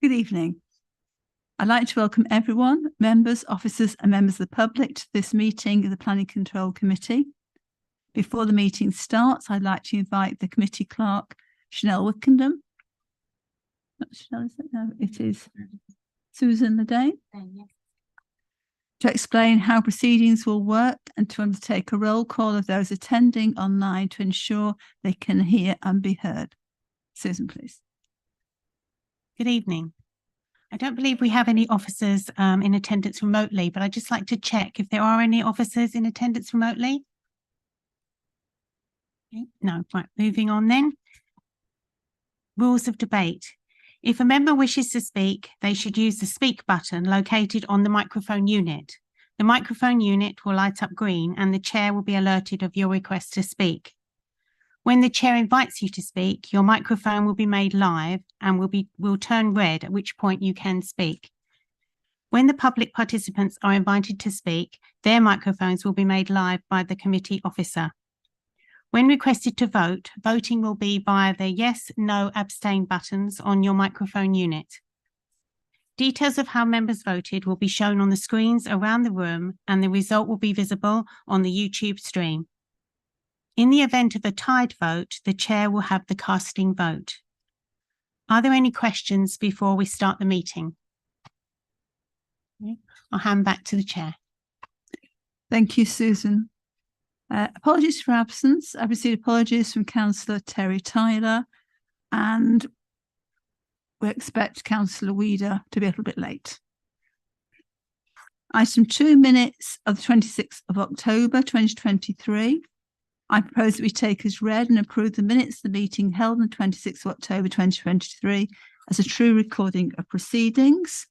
Good evening. I'd like to welcome everyone, members, officers and members of the public to this meeting of the Planning Control Committee. Before the meeting starts, I'd like to invite the committee clerk, Chanel Wickendham. Not Chanel, is it? No, it is Susan Leday. To explain how proceedings will work and to undertake a roll call of those attending online to ensure they can hear and be heard. Susan, please. Good evening. I don't believe we have any officers in attendance remotely, but I'd just like to check if there are any officers in attendance remotely. Okay. No, right, moving on then. Rules of debate. If a member wishes to speak, they should use the speak button located on the microphone unit. The microphone unit will light up green and the chair will be alerted of your request to speak. When the chair invites you to speak, your microphone will be made live and will turn red, at which point you can speak. When the public participants are invited to speak, their microphones will be made live by the committee officer. When requested to vote, voting will be via the yes, no, abstain buttons on your microphone unit. Details of how members voted will be shown on the screens around the room and the result will be visible on the YouTube stream. In the event of a tied vote, the chair will have the casting vote. Are there any questions before we start the meeting? Okay. I'll hand back to the chair. Thank you, Susan. Apologies for absence. I've received apologies from Councillor Terry Tyler and we expect Councillor Weeder to be a little bit late. Item 2, minutes of the 26th of October 2023. I propose that we take as read and approve the minutes of the meeting held on 26th of October 2023 as a true recording of proceedings.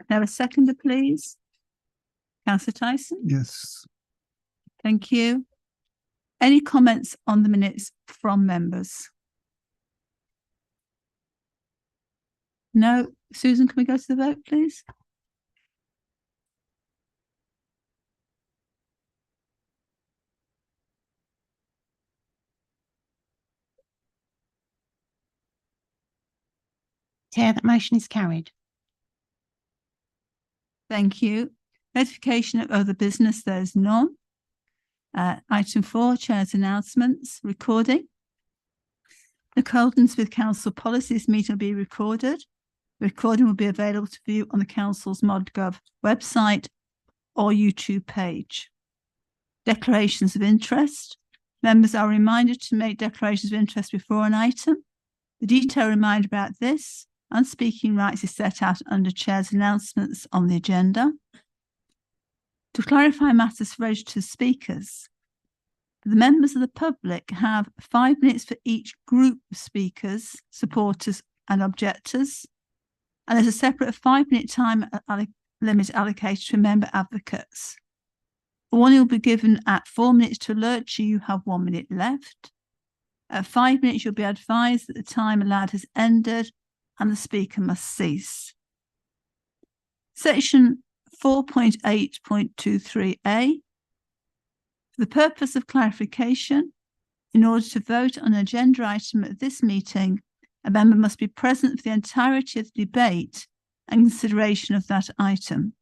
Now a seconder, please. Councillor Tyson? Yes. Thank you. Any comments on the minutes from members? No. Susan, can we go to the vote, please? Chair, that motion is carried. Thank you. Notification of other business, there's none. Item 4, Chair's announcements, recording. In accordance with Council policies, meeting will be recorded. The recording will be available to view on the Council's ModGov website or YouTube page. Declarations of interest. Members are reminded to make declarations of interest before an item. The detailed reminder about this and speaking rights is set out under Chair's announcements on the agenda. To clarify matters for registered speakers, the members of the public have 5 minutes for each group of speakers, supporters and objectors, and there's a separate 5-minute time limit allocated to member advocates. A warning will be given at 4 minutes to alert you have 1 minute left. At 5 minutes, you'll be advised that the time allowed has ended and the speaker must cease. Section 4.8.23a. For the purpose of clarification, in order to vote on an agenda item at this meeting, a member must be present for the entirety of the debate and consideration of that item.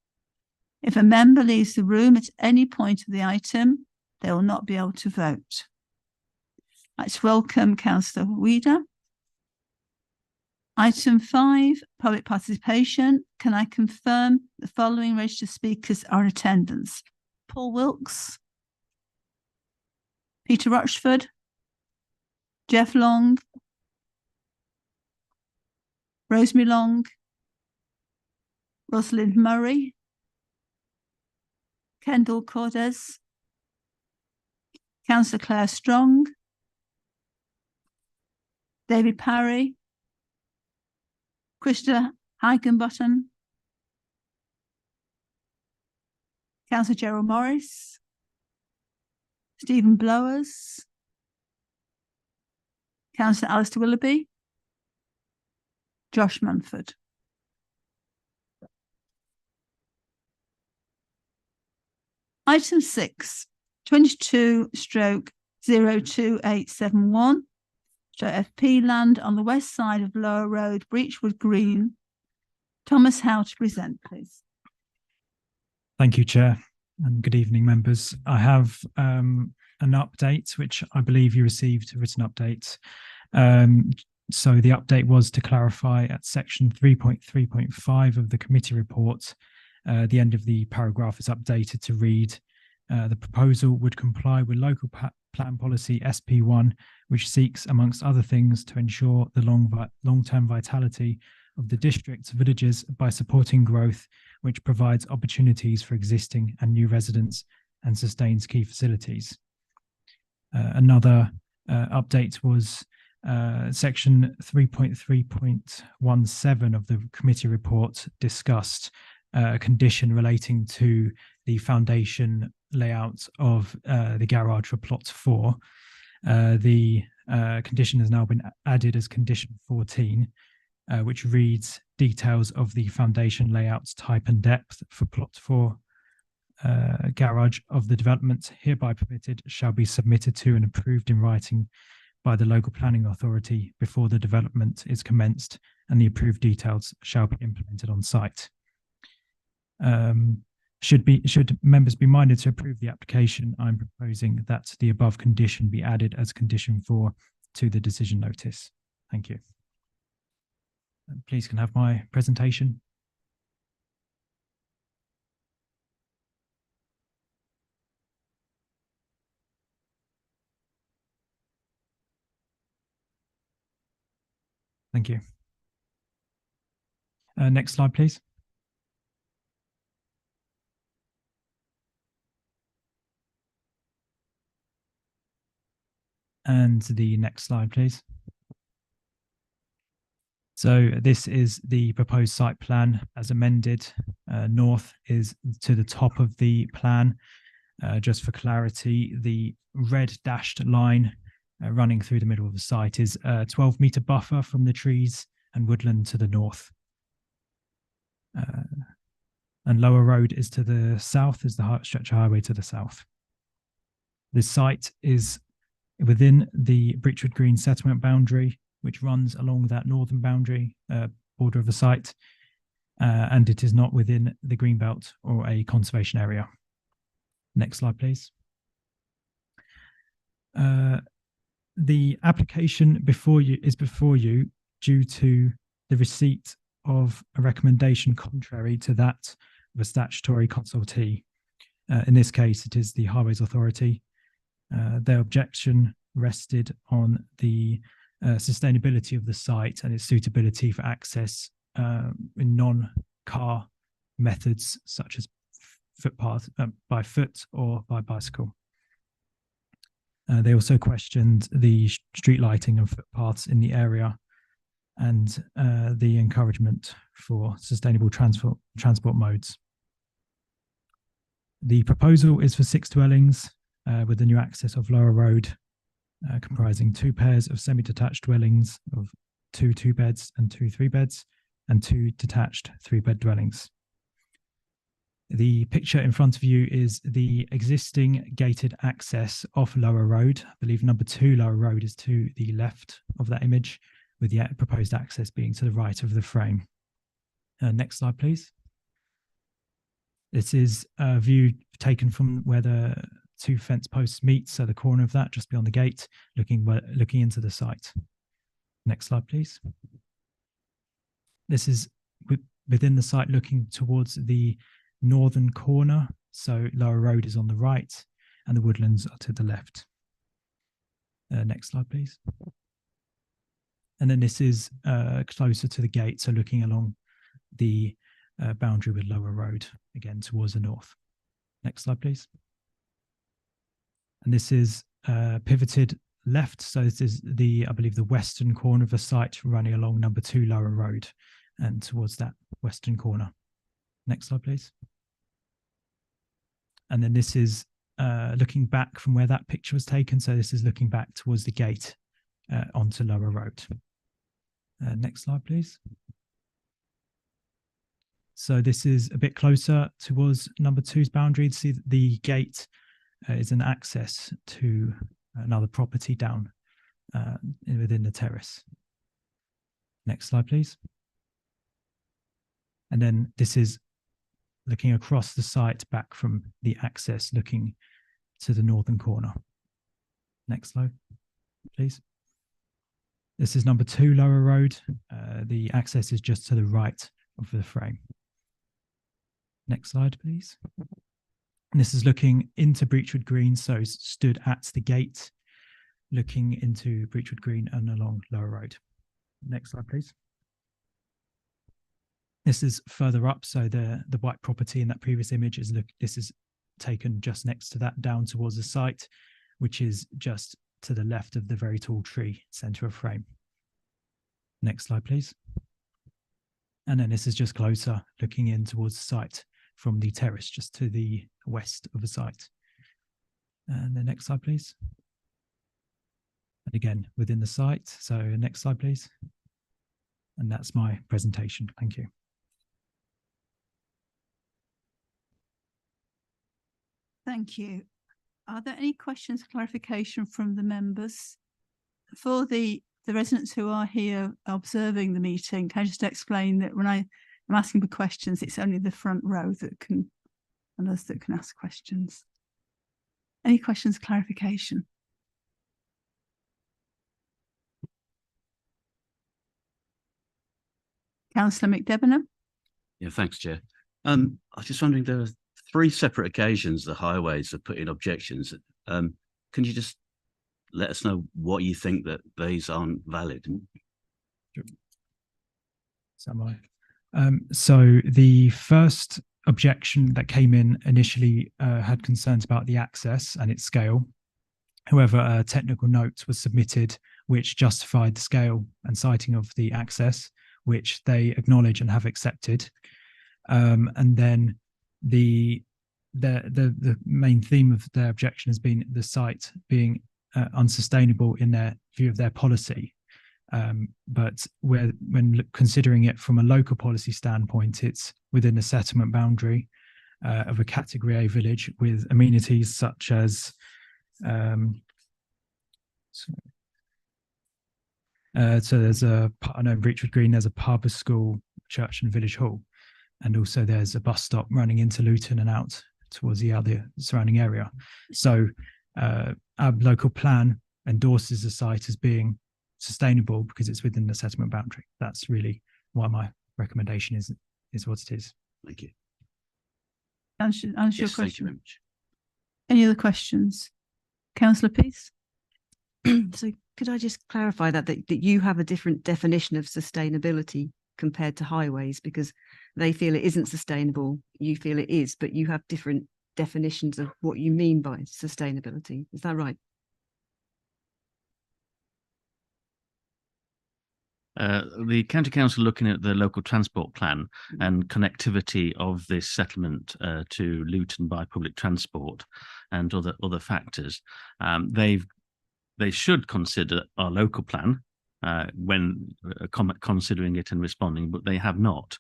If a member leaves the room at any point of the item, they will not be able to vote. Let's welcome Councillor Weeder. Item 5, public participation. Can I confirm the following registered speakers are in attendance? Paul Wilkes, Peter Rochford, Jeff Long, Rosemary Long, Rosalind Murray, Kendall Cordes, Councillor Claire Strong, David Parry, Krista Higginbottom, Councillor Gerald Morris, Stephen Blowers, Councillor Alistair Willoughby, Josh Munford. Item 6, 22/02871, FP land on the west side of Lower Road, Breachwood Green, Thomas Howe to present, please. Thank you, Chair, and good evening, members. I have an update, which I believe you received, a written update. So the update was to clarify at section 3.3.5 of the committee report, the end of the paragraph is updated to read, the proposal would comply with local plan policy SP1, which seeks, amongst other things, to ensure the long-term vitality of the district's villages by supporting growth, which provides opportunities for existing and new residents and sustains key facilities. Another update was section 3.3.17 of the committee report discussed a condition relating to the foundation layout of the garage for plot 4. The condition has now been added as condition 14, which reads details of the foundation layouts type and depth for plot 4 garage of the development hereby permitted shall be submitted to and approved in writing by the local planning authority before the development is commenced, and the approved details shall be implemented on site. Should members be minded to approve the application, I'm proposing that the above condition be added as condition 4 to the decision notice. Thank you. Please can I have my presentation. Thank you. Next slide, please. And the next slide, please. So this is the proposed site plan as amended. North is to the top of the plan. Just for clarity, the red dashed line running through the middle of the site is a 12-meter buffer from the trees and woodland to the north. And Lower Road is to the south, is the stretch of highway to the south. This site is within the Breachwood Green settlement boundary, which runs along that northern boundary border of the site, and it is not within the Greenbelt or a conservation area. Next slide, please. The application before you due to the receipt of a recommendation contrary to that of a statutory consultee. In this case, it is the Highways Authority. Their objection rested on the sustainability of the site and its suitability for access in non-car methods such as footpath, by foot or by bicycle. They also questioned the street lighting and footpaths in the area and the encouragement for sustainable transport modes. The proposal is for 6 dwellings with the new access of Lower Road, comprising 2 pairs of semi-detached dwellings of 2 2-beds and 2 3-beds, and 2 detached 3-bed dwellings. The picture in front of you is the existing gated access off Lower Road. I believe number 2 Lower Road is to the left of that image, with the proposed access being to the right of the frame. Next slide, please. This is a view taken from where the 2 fence posts meet, so the corner of that just beyond the gate, looking into the site. Next slide, please. This is within the site looking towards the northern corner, so Lower Road is on the right and the woodlands are to the left. Next slide, please. And then this is closer to the gate, so looking along the boundary with Lower Road, again towards the north. Next slide, please. And this is pivoted left, so this is I believe the western corner of the site running along number 2 Lower Road and towards that western corner. Next slide, please. And then this is looking back from where that picture was taken, so this is looking back towards the gate onto Lower Road. Next slide, please. So this is a bit closer towards number 2's boundary. See that the gate is an access to another property down within the terrace. Next slide, please. And then this is looking across the site back from the access, looking to the northern corner. Next slide, please. This is number 2 Lower Road. The access is just to the right of the frame. Next slide, please. And this is looking into Breachwood Green, so stood at the gate, looking into Breachwood Green and along Lower Road. Next slide, please. This is further up, so the white property in that previous image is this is taken just next to that, down towards the site, which is just to the left of the very tall tree, centre of frame. Next slide, please. And then this is just closer, looking in towards the site from the terrace, just to the west of the site. And the next slide, please. And again, within the site. So next slide, please. And that's my presentation. Thank you. Thank you. Are there any questions, clarification from the members? For the residents who are here observing the meeting, can I just explain that when I'm asking for questions, it's only the front row that can, and us that can ask questions. Any questions, clarification? Councillor McDebenham? Yeah, thanks, Chair. I was just wondering, there are 3 separate occasions the highways have put in objections. Can you just let us know what you think that these aren't valid? So the first objection that came in initially had concerns about the access and its scale. However, a technical note was submitted which justified the scale and siting of the access, which they acknowledge and have accepted. And then the main theme of their objection has been the site being unsustainable in their view of their policy. But when considering it from a local policy standpoint, it's within the settlement boundary of a Category A village with amenities such as so there's I know in Breachwood Green there's a pub, a school, church and village hall, and also there's a bus stop running into Luton and out towards the other surrounding area. So our local plan endorses the site as being sustainable because it's within the settlement boundary. That's really why my recommendation is what it is. Thank you. Answer your Yes, question. thank you very much. Any other questions? Councillor Peace? So could I just clarify that you have a different definition of sustainability compared to highways, because they feel it isn't sustainable, you feel it is, but you have different definitions of what you mean by sustainability. Is that right? The County Council looking at the local transport plan and connectivity of this settlement to Luton by public transport and other factors, they should consider our local plan when considering it and responding, but they have not.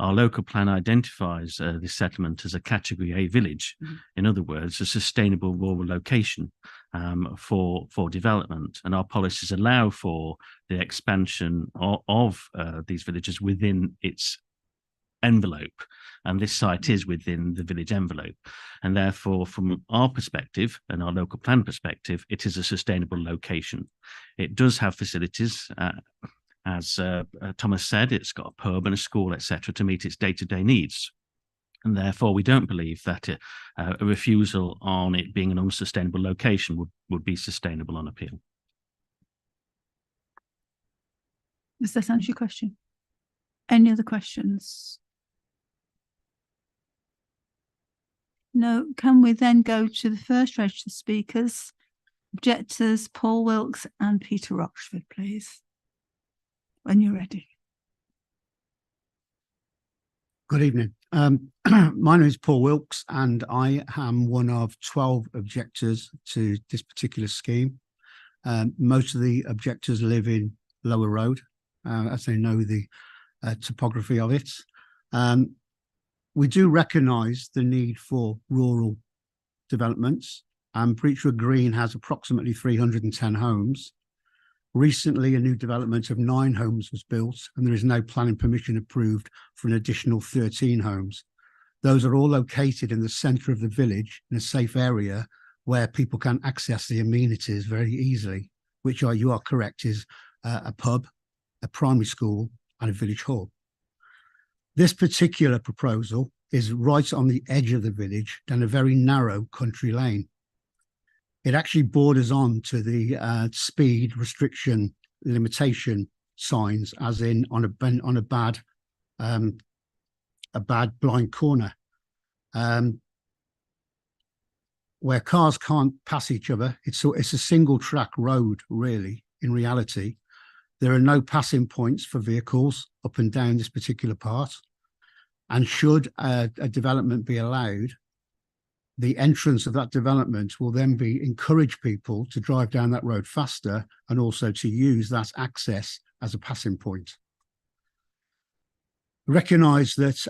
Our local plan identifies this settlement as a Category A village. In other words, a sustainable rural location for development, and our policies allow for the expansion of these villages within its envelope, and this site is within the village envelope, and therefore from our perspective and our local plan perspective, it is a sustainable location. It does have facilities, as Thomas said, it's got a pub and a school, etc., to meet its day-to-day needs. And therefore, we don't believe that a refusal on it being an unsustainable location would be sustainable on appeal. Does that answer your question? Any other questions? No. Can we then go to the first registered speakers? Objectors, Paul Wilkes and Peter Rochford, please. When you're ready. Good evening. My name is Paul Wilkes and I am one of 12 objectors to this particular scheme. Most of the objectors live in Lower Road, as they know the topography of it. We do recognise the need for rural developments, and Breachwood Green has approximately 310 homes. Recently, a new development of 9 homes was built, and there is no planning permission approved for an additional 13 homes. Those are all located in the centre of the village in a safe area where people can access the amenities very easily, which are, you are correct, is a pub, a primary school, and a village hall. This particular proposal is right on the edge of the village down a very narrow country lane. It actually borders on to the speed restriction limitation signs, as in on a bad blind corner, where cars can't pass each other. It's a single track road, really. In reality, there are no passing points for vehicles up and down this particular part. And should a development be allowed, the entrance of that development will then encourage people to drive down that road faster and also to use that access as a passing point. Recognise that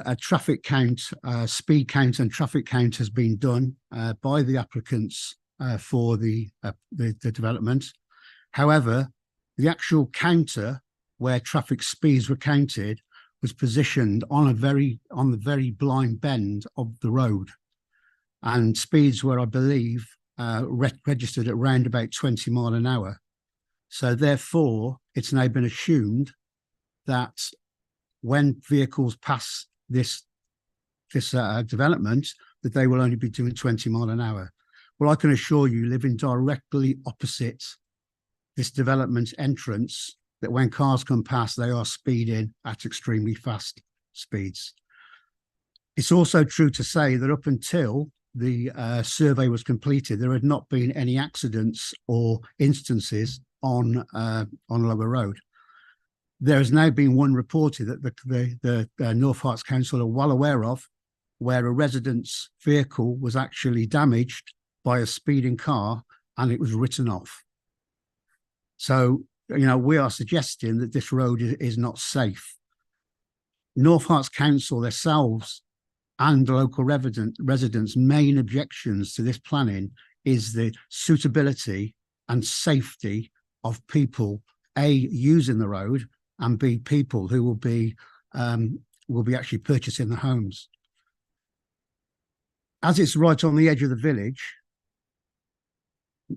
a traffic count, speed count and traffic count has been done by the applicants for the development. However, the actual counter where traffic speeds were counted was positioned on the very blind bend of the road, and speeds were, I believe, registered at around about 20 miles an hour. So therefore, it's now been assumed that when vehicles pass this development, that they will only be doing 20 miles an hour. Well, I can assure you, living directly opposite this development entrance, that when cars come past, they are speeding at extremely fast speeds. It's also true to say that up until the survey was completed, there had not been any accidents or instances on Lower Road. There has now been one reported that the North Herts Council are well aware of, where a resident's vehicle was actually damaged by a speeding car and it was written off. So, you know, we are suggesting that this road is not safe. North Herts Council themselves and the local residents' main objections to this planning is the suitability and safety of people, A, using the road, and B, people who will be actually purchasing the homes. As it's right on the edge of the village,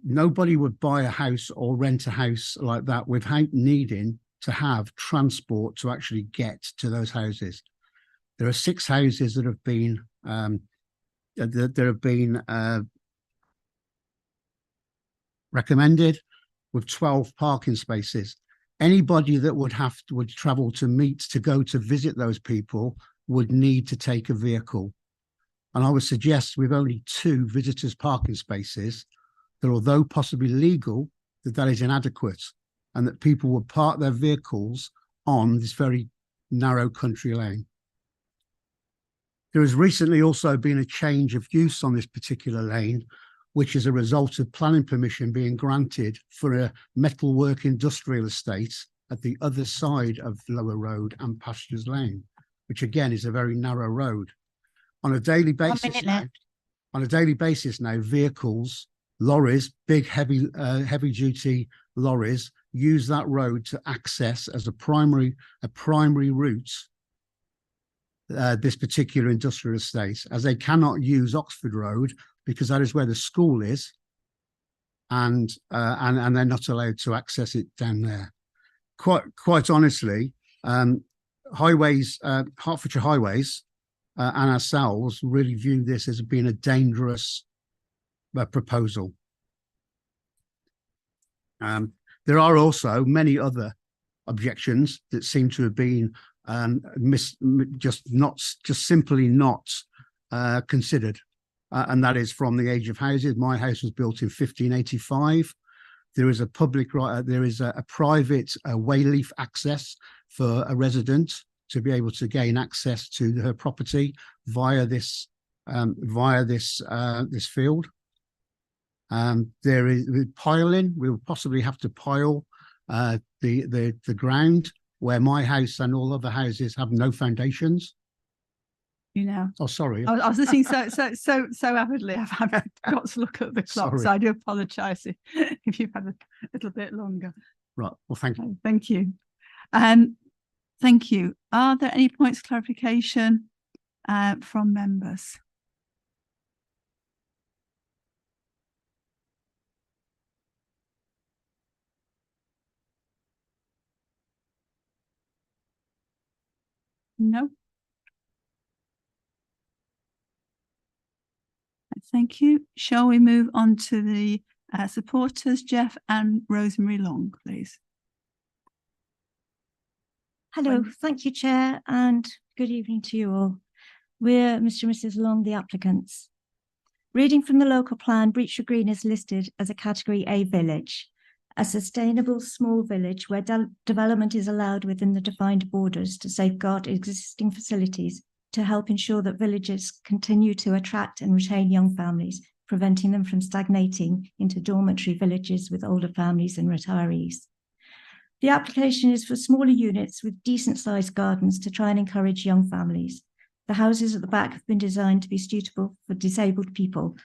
nobody would buy a house or rent a house like that without needing to have transport to actually get to those houses. There are 6 houses that have been recommended, with 12 parking spaces. Anybody that would travel to go to visit those people would need to take a vehicle. And I would suggest, with only 2 visitors parking spaces, that although possibly legal, that is inadequate, and that people would park their vehicles on this very narrow country lane. There has recently also been a change of use on this particular lane, which is a result of planning permission being granted for a metalwork industrial estate at the other side of Lower Road and Pastures Lane, which again is a very narrow road. On a daily basis now, vehicles, lorries, big heavy duty lorries, use that road to access as a primary route this particular industrial estate, as they cannot use Oxford Road because that is where the school is, and they're not allowed to access it down there. Quite honestly, highways, Hertfordshire Highways, and ourselves really view this as being a dangerous proposal. There are also many other objections that seem to have been just simply not considered, and that is from the age of houses. My house was built in 1585. There is a public right, there is a private wayleaf access for a resident to be able to gain access to her property via this this field. There is piling. We will possibly have to pile the ground where my house and all other houses have no foundations. you now. Oh, sorry. I was listening so avidly. I've got to look at the clock, so Sorry. I do apologise if you've had a little bit longer. Right. Well, thank you. Okay, thank you. Thank you. Are there any points of clarification from members? No. Thank you. Shall we move on to the supporters, Jeff and Rosemary Long, please? Hello, thank you, Chair, and good evening to you all. We're Mr. and Mrs. Long, the applicants. Reading from the local plan, Breachwood Green is listed as a Category A village, a sustainable small village where development is allowed within the defined borders to safeguard existing facilities to help ensure that villages continue to attract and retain young families, preventing them from stagnating into dormitory villages with older families and retirees. The application is for smaller units with decent sized gardens to try and encourage young families. The houses at the back have been designed to be suitable for disabled people.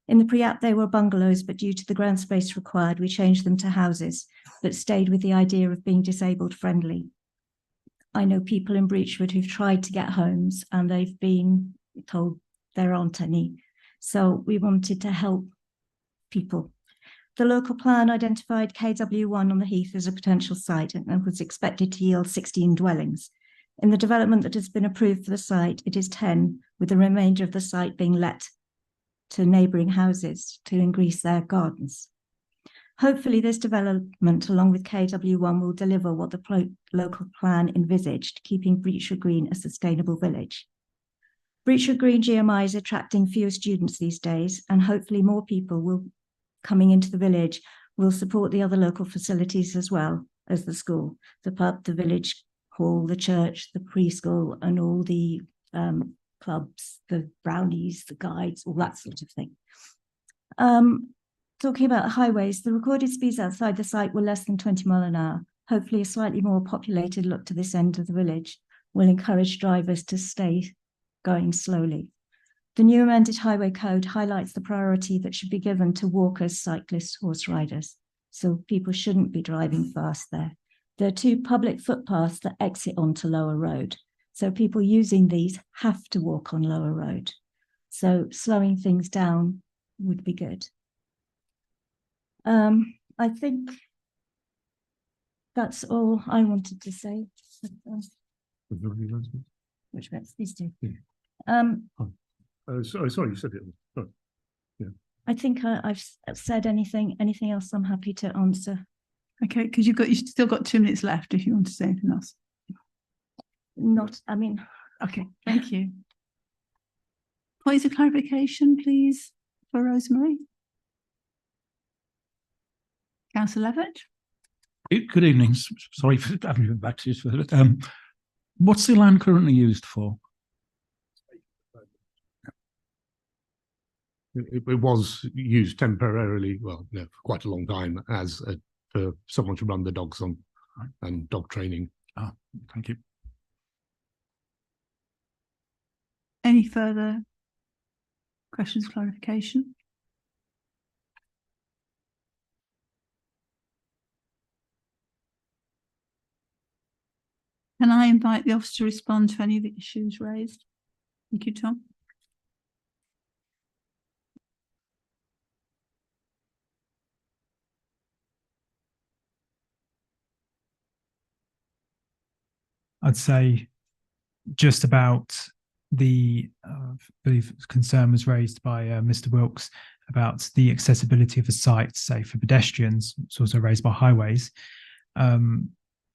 In the pre-app, they were bungalows, but due to the ground space required, we changed them to houses, but stayed with the idea of being disabled friendly. I know people in Breachwood who've tried to get homes and they've been told there aren't any. So we wanted to help people. The local plan identified KW1 on the Heath as a potential site and was expected to yield 16 dwellings. In the development that has been approved for the site, it is 10, with the remainder of the site being let to neighbouring houses to increase their gardens. Hopefully this development, along with KW1, will deliver what the local plan envisaged, keeping Breachwood Green a sustainable village. Breachwood Green GMI is attracting fewer students these days, and hopefully more people coming into the village will support the other local facilities as well as the school, the pub, the village hall, the church, the preschool, and all the clubs, the brownies, the guides, all that sort of thing. Talking about highways, the recorded speeds outside the site were less than 20 miles an hour. Hopefully a slightly more populated look to this end of the village will encourage drivers to stay going slowly. The new amended highway code highlights the priority that should be given to walkers, cyclists, horse riders. So people shouldn't be driving fast there. There are 2 public footpaths that exit onto Lower Road. So people using these have to walk on Lower Road. So slowing things down would be good. I think that's all I wanted to say. Which bits? These 2. Yeah. Sorry, you said it. Sorry. Yeah. I think I've said anything else I'm happy to answer. Okay, because you've still got 2 minutes left if you want to say anything else. Okay, thank you. Points of clarification, please, for Rosemary. Councillor Levitt. Good evening. Sorry for having been back to you. What's the land currently used for? It was used temporarily, well, no, for quite a long time, as for someone to run the dogs on and dog training. Ah, thank you. Any further questions, clarification? Can I invite the officer to respond to any of the issues raised? Thank you, Tom. I'd say just about the I believe concern was raised by Mr. Wilkes about the accessibility of the site, say for pedestrians. It's also raised by highways. An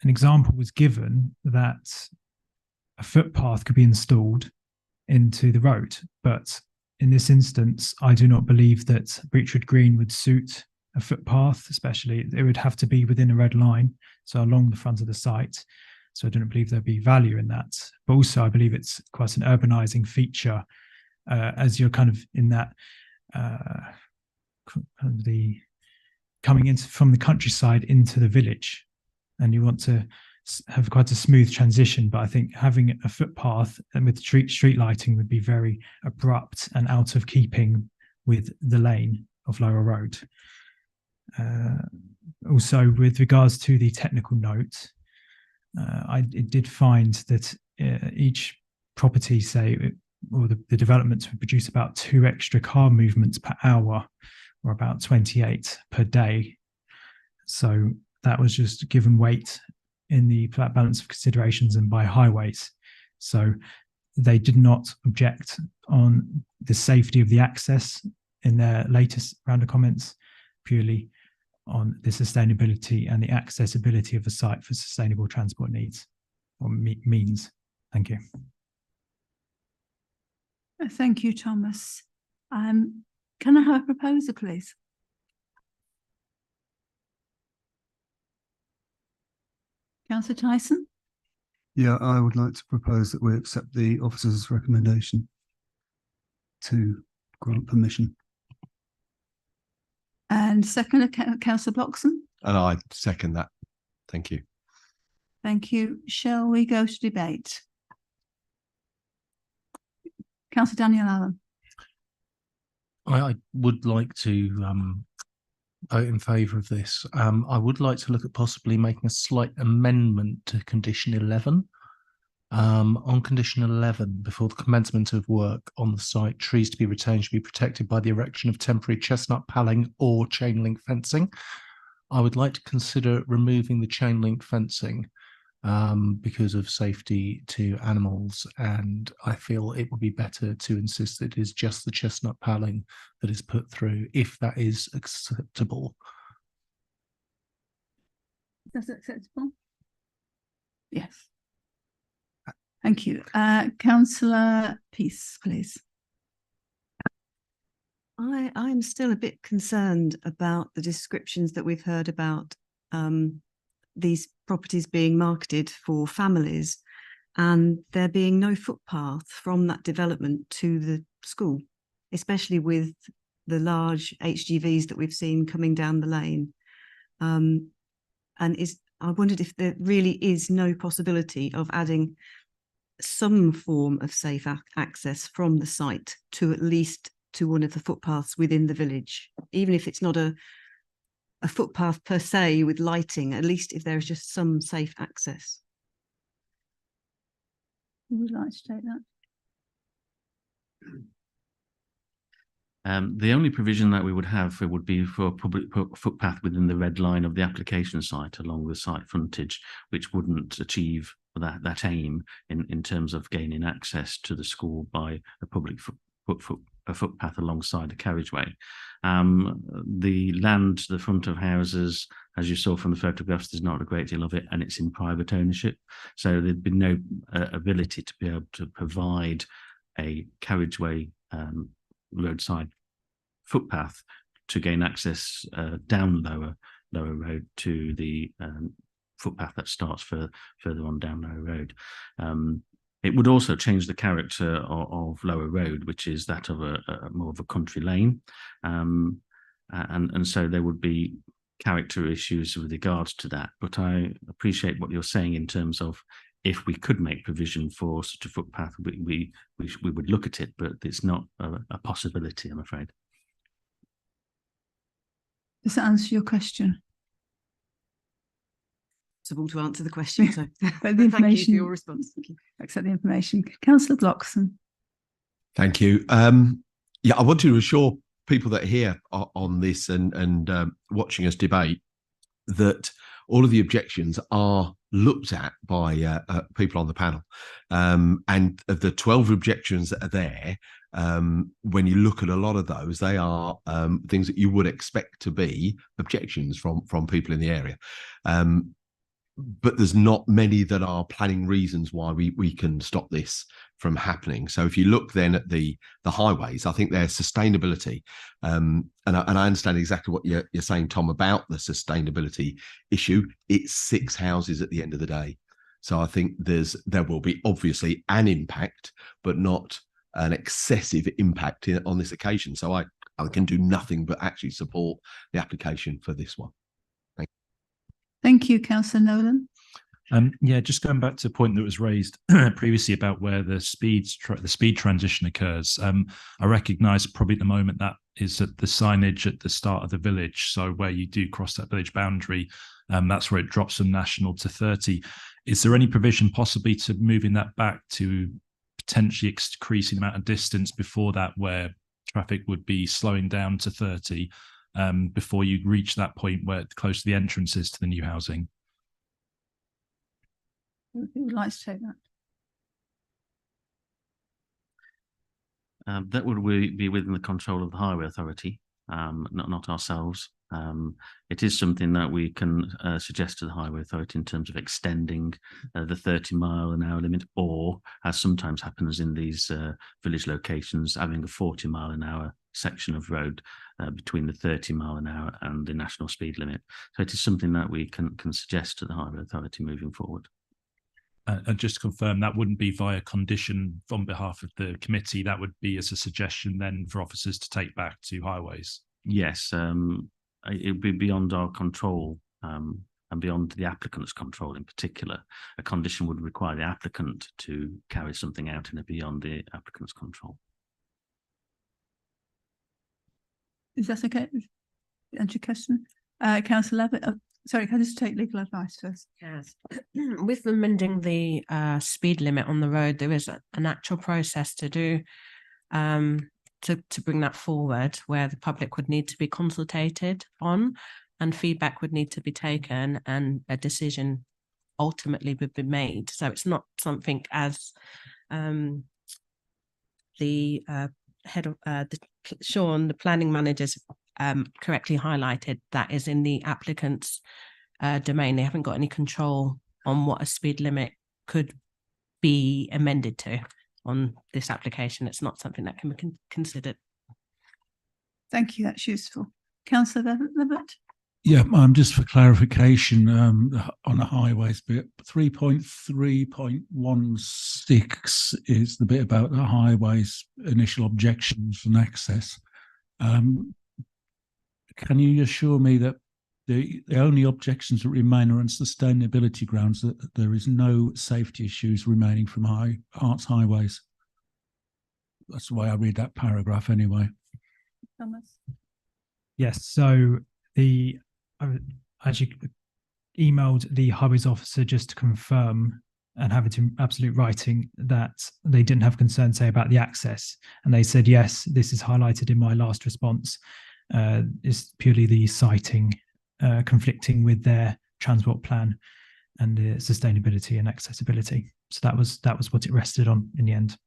example was given that a footpath could be installed into the road, but in this instance, I do not believe that Breachwood Green would suit a footpath, especially it would have to be within a red line, so along the front of the site. So I don't believe there'd be value in that. But also I believe it's quite an urbanizing feature as you're kind of in that the coming into from the countryside into the village, and you want to have quite a smooth transition, but I think having a footpath and with street lighting would be very abrupt and out of keeping with the lane of Lower Road. Also, with regards to the technical note, I did find that each property, or the developments would produce about 2 extra car movements per hour, or about 28 per day. So that was just given weight in the balance of considerations and by highways. So they did not object on the safety of the access in their latest round of comments, purely on the sustainability and the accessibility of the site for sustainable transport needs or means. Thank you. Thank you, Thomas. Can I have a proposal, please? Councillor Tyson? Yeah, I would like to propose that we accept the officer's recommendation to grant permission. And second, Councillor Bloxham? And I second that. Thank you. Thank you. Shall we go to debate? Councillor Daniel Allen. I would like to vote in favour of this. I would like to look at possibly making a slight amendment to condition 11. On condition 11, before the commencement of work on the site, trees to be retained should be protected by the erection of temporary chestnut paling or chain link fencing. I would like to consider removing the chain link fencing because of safety to animals, and I feel it would be better to insist that it is just the chestnut paling that is put through, if that is acceptable. Is that acceptable? Yes. Thank you. Councillor Peace, please. I'm still a bit concerned about the descriptions that we've heard about these properties being marketed for families and there being no footpath from that development to the school, especially with the large HGVs that we've seen coming down the lane. I wondered if there really is no possibility of adding some form of safe access from the site to at least to one of the footpaths within the village, even if it's not a footpath per se with lighting, at least if there is just some safe access. Who would like to take that? The only provision that we would have would be for a public footpath within the red line of the application site along the site frontage, which wouldn't achieve that aim in terms of gaining access to the school by a public footpath alongside a carriageway. The land to the front of houses, as you saw from the photographs, there's not a great deal of it, and it's in private ownership. So there'd be no ability to be able to provide a carriageway roadside footpath to gain access down Lower Road to the footpath that starts further on down Lower Road. It would also change the character of Lower Road, which is that of a more of a country lane, and so there would be character issues with regards to that. But I appreciate what you're saying in terms of if we could make provision for such a footpath, we would look at it, but it's not a possibility, I'm afraid. Does that answer your question? To answer the question, so But the information, thank you for your response. Thank you. Accept the information. Councillor Bloxham. Thank you. Yeah, I want to assure people that are here on this and watching us debate that all of the objections are looked at by people on the panel. And of the 12 objections that are there, when you look at a lot of those, they are things that you would expect to be objections from people in the area. But there's not many that are planning reasons why we can stop this from happening. So if you look then at the highways, I think there's sustainability, and I understand exactly what you're saying, Tom, about the sustainability issue. It's 6 houses at the end of the day, so I think there will be obviously an impact, but not an excessive impact on this occasion. So I can do nothing but actually support the application for this one. Thank you, Councillor Nolan. Yeah, just going back to a point that was raised previously about where the speed transition occurs. I recognise probably at the moment that is at the signage at the start of the village. So where you do cross that village boundary, that's where it drops from national to 30. Is there any provision possibly to moving that back to potentially increasing the amount of distance before that, where traffic would be slowing down to 30 before you reach that point where it's close to the entrances to the new housing? Who would like to take that? That would be within the control of the Highway Authority, not ourselves. It is something that we can suggest to the Highway Authority in terms of extending the 30-mile-an-hour limit, or, as sometimes happens in these village locations, having a 40-mile-an-hour section of road between the 30-mile-an-hour and the national speed limit. So it is something that we can suggest to the Highway Authority moving forward. And just to confirm, that wouldn't be via condition on behalf of the committee. That would be as a suggestion then for officers to take back to highways. Yes, it would be beyond our control and beyond the applicant's control in particular. A condition would require the applicant to carry something out and beyond the applicant's control. Is that okay? Answer your question. Councillor Levitt, sorry, can I just take legal advice first? Yes. With amending the speed limit on the road, there is an actual process to do to bring that forward, where the public would need to be consulted on and feedback would need to be taken and a decision ultimately would be made. So it's not something as the head of Sean, the planning managers correctly highlighted, that is in the applicant's domain. They haven't got any control on what a speed limit could be amended to on this application. It's not something that can be considered. Thank you, that's useful. Councillor Levitt? Yeah, just for clarification on the highways bit, 3.3.16 is the bit about the highways initial objections and access. Can you assure me that the only objections that remain are on sustainability grounds, that there is no safety issues remaining from Arts Highways? That's the way I read that paragraph anyway. Thomas? Yes, so I actually emailed the highways officer just to confirm and have it in absolute writing that they didn't have concerns, say, about the access. And they said, yes, this is highlighted in my last response. It's purely the siting conflicting with their transport plan and the sustainability and accessibility. So that was what it rested on in the end.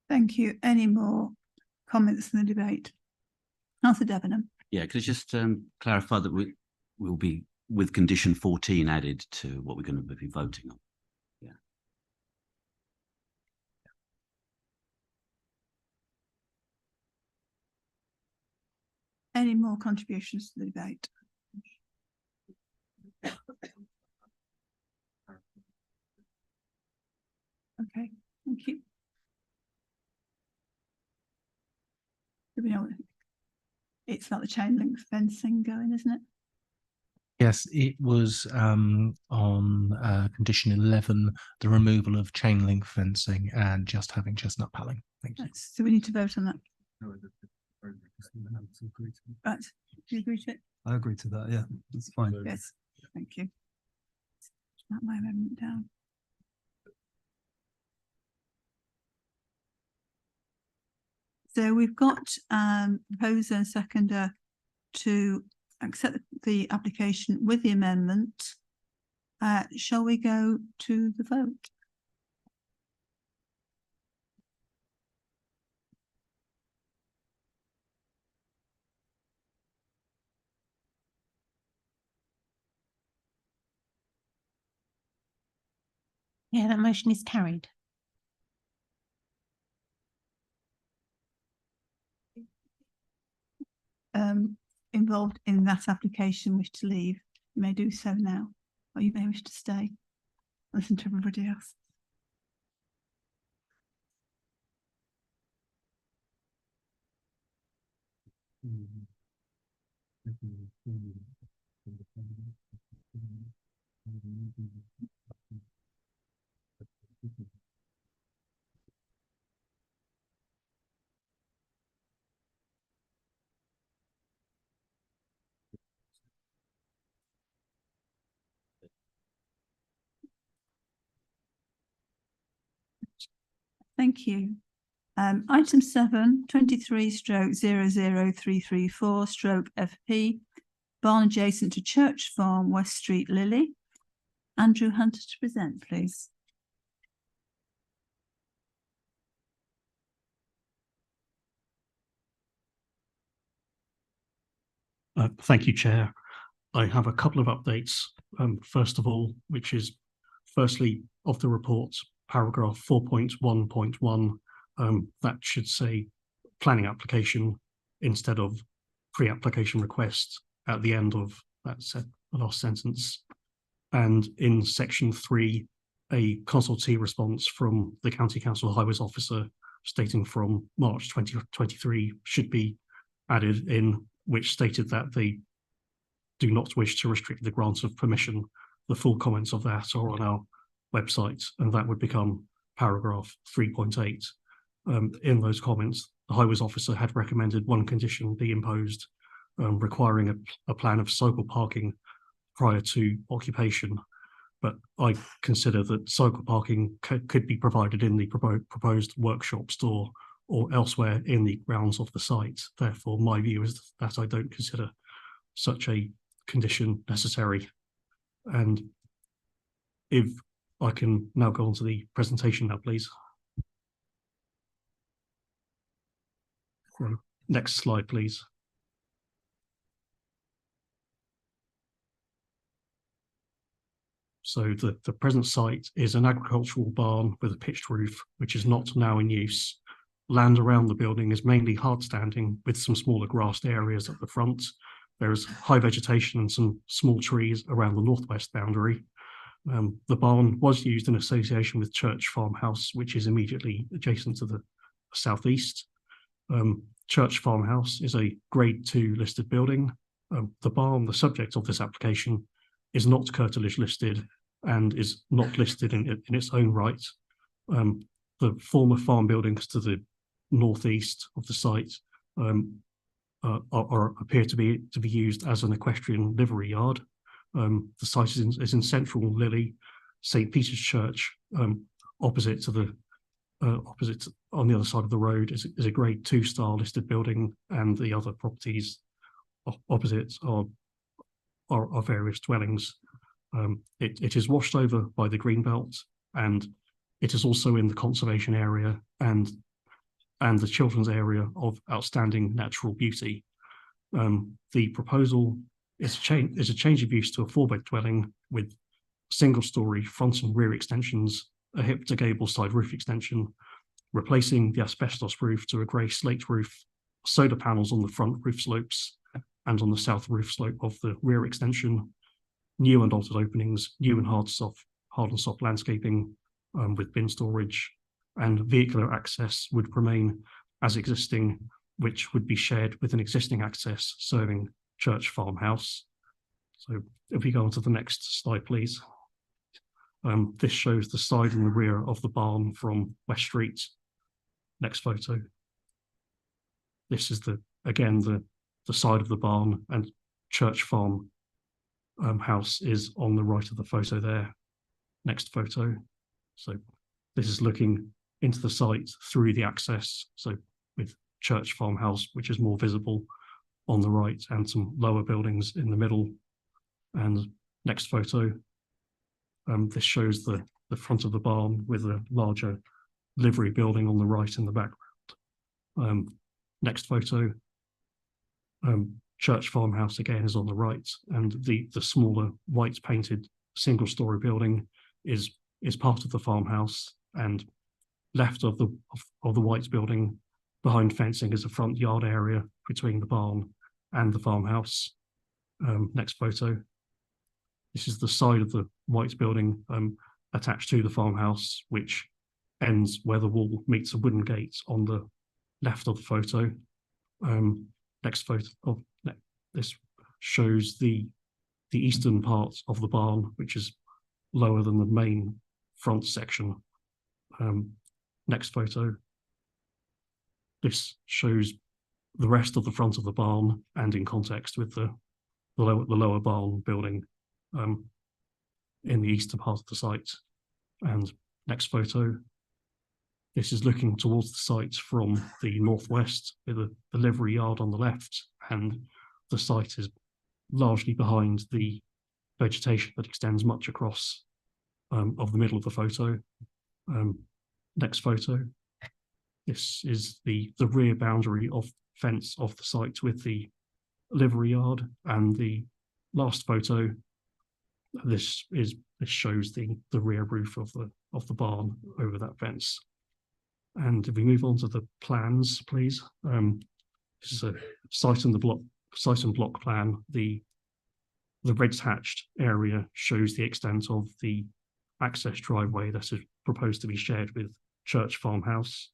Thank you. Any more comments in the debate? Councillor Debenham. Yeah, could I just clarify that we will be with condition 14 added to what we're going to be voting on? Yeah. Any more contributions to the debate? Okay, thank you. Do we know it's not the chain link fencing going, isn't it? Yes, it was on condition 11, the removal of chain link fencing and just having chestnut paling. Thank you. So we need to vote on that. Right, do you agree to it? I agree to that. Yeah, that's fine. Yes, thank you. Write my amendment down. So we've got proposer and seconder to accept the application with the amendment. Shall we go to the vote? Yeah, that motion is carried. Involved in that application wish to leave, you may do so now, or you may wish to stay. Listen to everybody else. Thank you. Item 7, 23/00334/FP, barn adjacent to Church Farm, West Street, Lily. Andrew Hunter to present, please. Thank you, Chair. I have a couple of updates. First of all, which is firstly of the report, paragraph 4.1.1, that should say planning application instead of pre-application request at the end of that the last sentence. And in section 3, a consultee response from the County Council Highways Officer stating from March 2023 should be added in, which stated that they do not wish to restrict the grant of permission. The full comments of that are on our website, and that would become paragraph 3.8. In those comments, the Highways Officer had recommended one condition be imposed, requiring a plan of cycle parking prior to occupation. But I consider that cycle parking could be provided in the proposed workshop store or elsewhere in the grounds of the site. Therefore, my view is that I don't consider such a condition necessary. And if I can now go on to the presentation now, please. Next slide, please. So the present site is an agricultural barn with a pitched roof, which is not now in use. Land around the building is mainly hardstanding with some smaller grassed areas at the front. There is high vegetation and some small trees around the northwest boundary. The barn was used in association with Church Farmhouse, which is immediately adjacent to the southeast. Church Farmhouse is a Grade 2 listed building. The barn, the subject of this application, is not curtilage listed and is not listed in its own right. The former farm buildings to the northeast of the site appear to be used as an equestrian livery yard. The site is in central Lily. St. Peter's Church, opposite to the opposite on the other side of the road, is a Grade 2 star listed building, and the other properties opposite are various dwellings. It is washed over by the Greenbelt, and it is also in the conservation area and the children's area of outstanding natural beauty. The proposal is a change of use to a 4-bed dwelling with single-storey front and rear extensions, a hip to gable side roof extension, replacing the asbestos roof to a grey slate roof, solar panels on the front roof slopes and on the south roof slope of the rear extension, new and altered openings, new and hard and soft landscaping with bin storage, and vehicular access would remain as existing, which would be shared with an existing access serving Church Farmhouse. So if we go on to the next slide, please. This shows the side and the rear of the barn from West Street. Next photo. This is again the side of the barn, and Church Farm house is on the right of the photo there. Next photo. So this is looking into the site through the access. So with Church Farmhouse, which is more visible on the right, and some lower buildings in the middle. And next photo. This shows the front of the barn with a larger livery building on the right in the background. Next photo. Church Farmhouse again is on the right, and the smaller white painted single-story building is part of the farmhouse, and left of the white building behind fencing is a front yard area between the barn and the farmhouse. Next photo. This is the side of the white building attached to the farmhouse, which ends where the wall meets a wooden gate on the left of the photo. Next photo. This shows the the eastern part of the barn, which is lower than the main front section. Next photo. This shows the rest of the front of the barn and in context with the lower barn building in the eastern part of the site. And next photo. This is looking towards the site from the northwest with the livery yard on the left, and the site is largely behind the vegetation that extends much across of the middle of the photo. Next photo. This is the rear boundary of fence of the site with the livery yard, and the last photo. This shows the rear roof of the barn over that fence. And if we move on to the plans, please. This is a site and block plan. The red hatched area shows the extent of the access driveway that is proposed to be shared with Church Farmhouse.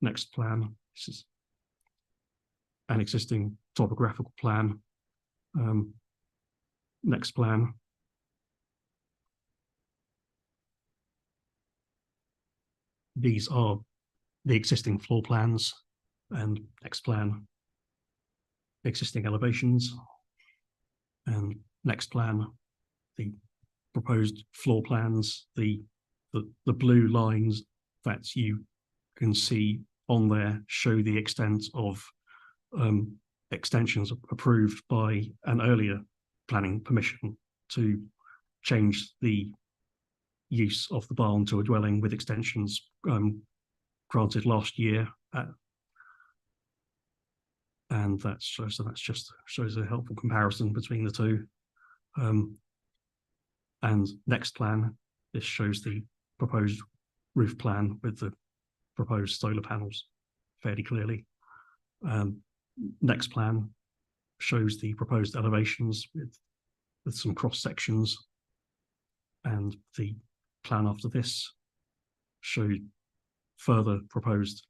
Next plan. This is an existing topographical plan. Next plan. These are the existing floor plans, and next plan, existing elevations, and next plan, the proposed floor plans, the blue lines that you can see on there show the extent of extensions approved by an earlier planning permission to change the use of the barn to a dwelling with extensions granted last year, and that's just shows a helpful comparison between the two. And next plan, this shows the proposed roof plan with the proposed solar panels fairly clearly. Next plan shows the proposed elevations with some cross sections, and the plan after this showed further proposed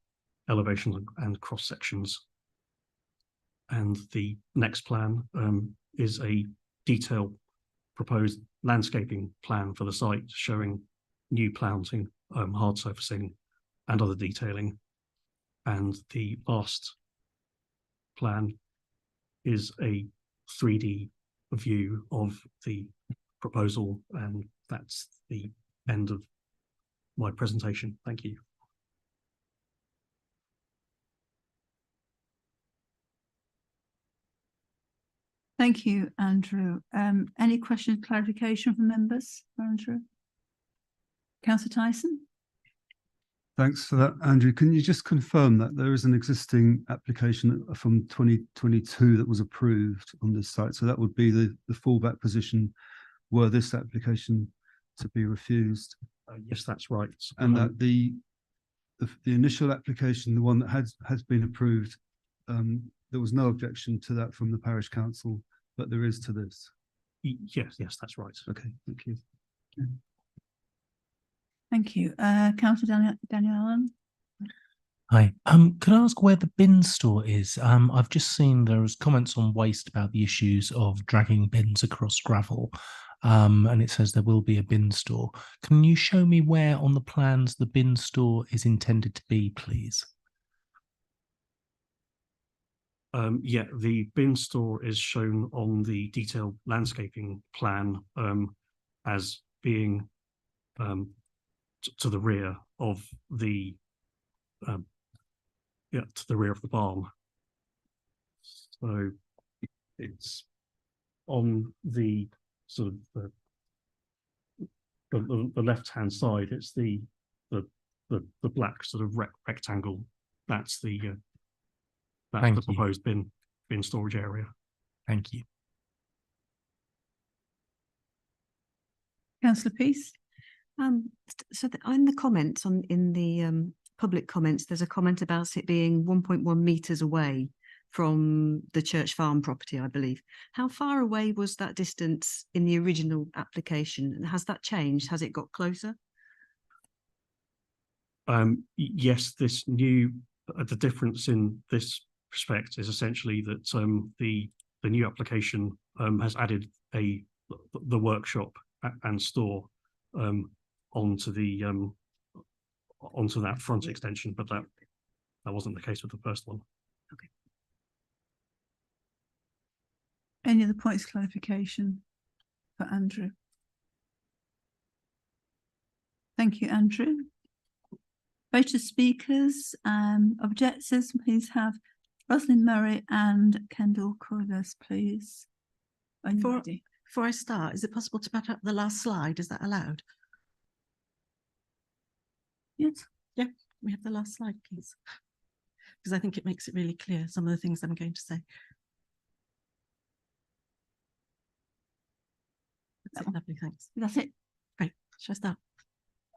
elevations and cross sections. And the next plan is a detailed proposed landscaping plan for the site showing new planting, hard surfacing and other detailing. And the last plan is a 3D view of the proposal, and that's the end of my presentation. Thank you. Thank you, Andrew. Any questions, clarification from members for Andrew? Councillor Tyson? Thanks for that, Andrew. Can you just confirm that there is an existing application from 2022 that was approved on this site? So that would be the fallback position were this application to be refused. Yes, that's right. And that the initial application, the one that has been approved, there was no objection to that from the parish council, but there is to this. Yes, that's right. Okay, thank you. Thank you. Councillor Daniel Allen? Hi. Could I ask where the bin store is? I've just seen there was comments on waste about the issues of dragging bins across gravel, and it says there will be a bin store. Can you show me where on the plans the bin store is intended to be, please? Yeah, the bin store is shown on the detailed landscaping plan as being to the rear of the to the rear of the barn. So it's on the sort of the left hand side. It's the black sort of rectangle. That's the proposed bin storage area. Thank you. Councillor Peace? So in the comments in the public comments, there's a comment about it being 1.1 meters away from the Church Farm property, I believe. How far away was that distance in the original application, and has that changed? Has it got closer? Yes, this new the difference in this respect is essentially that the new application has added the workshop and store onto that front extension, but that wasn't the case with the first one. Any other points of clarification for Andrew? Thank you, Andrew. Voter speakers, objectors, please have Rosalind Murray and Kendall Cordes, please. When you're ready. Before I start, is it possible to put up the last slide? Is that allowed? Yes. Yeah, we have the last slide, please. Because I think it makes it really clear some of the things I'm going to say. That's it, lovely, thanks. That's it. Great. Shall I start?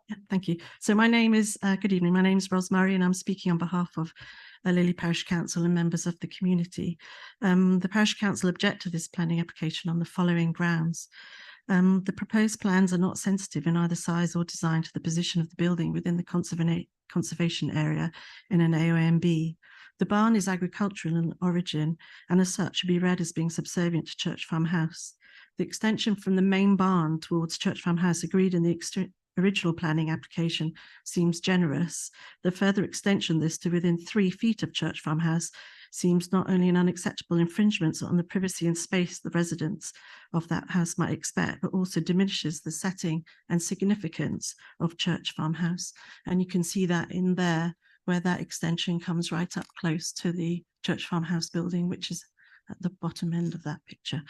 Yeah, thank you. So my name is, good evening, my name is Ros Murray and I'm speaking on behalf of Lily Parish Council and members of the community. The Parish Council object to this planning application on the following grounds. The proposed plans are not sensitive in either size or design to the position of the building within the conservation area in an AONB. The barn is agricultural in origin and as such should be read as being subservient to Church Farm House. The extension from the main barn towards Church Farm House agreed in the original planning application seems generous. The further extension of this to within 3 feet of Church Farm House seems not only an unacceptable infringement on the privacy and space the residents of that house might expect, but also diminishes the setting and significance of Church Farm House. And you can see that in there where that extension comes right up close to the Church Farm House building, which is at the bottom end of that picture.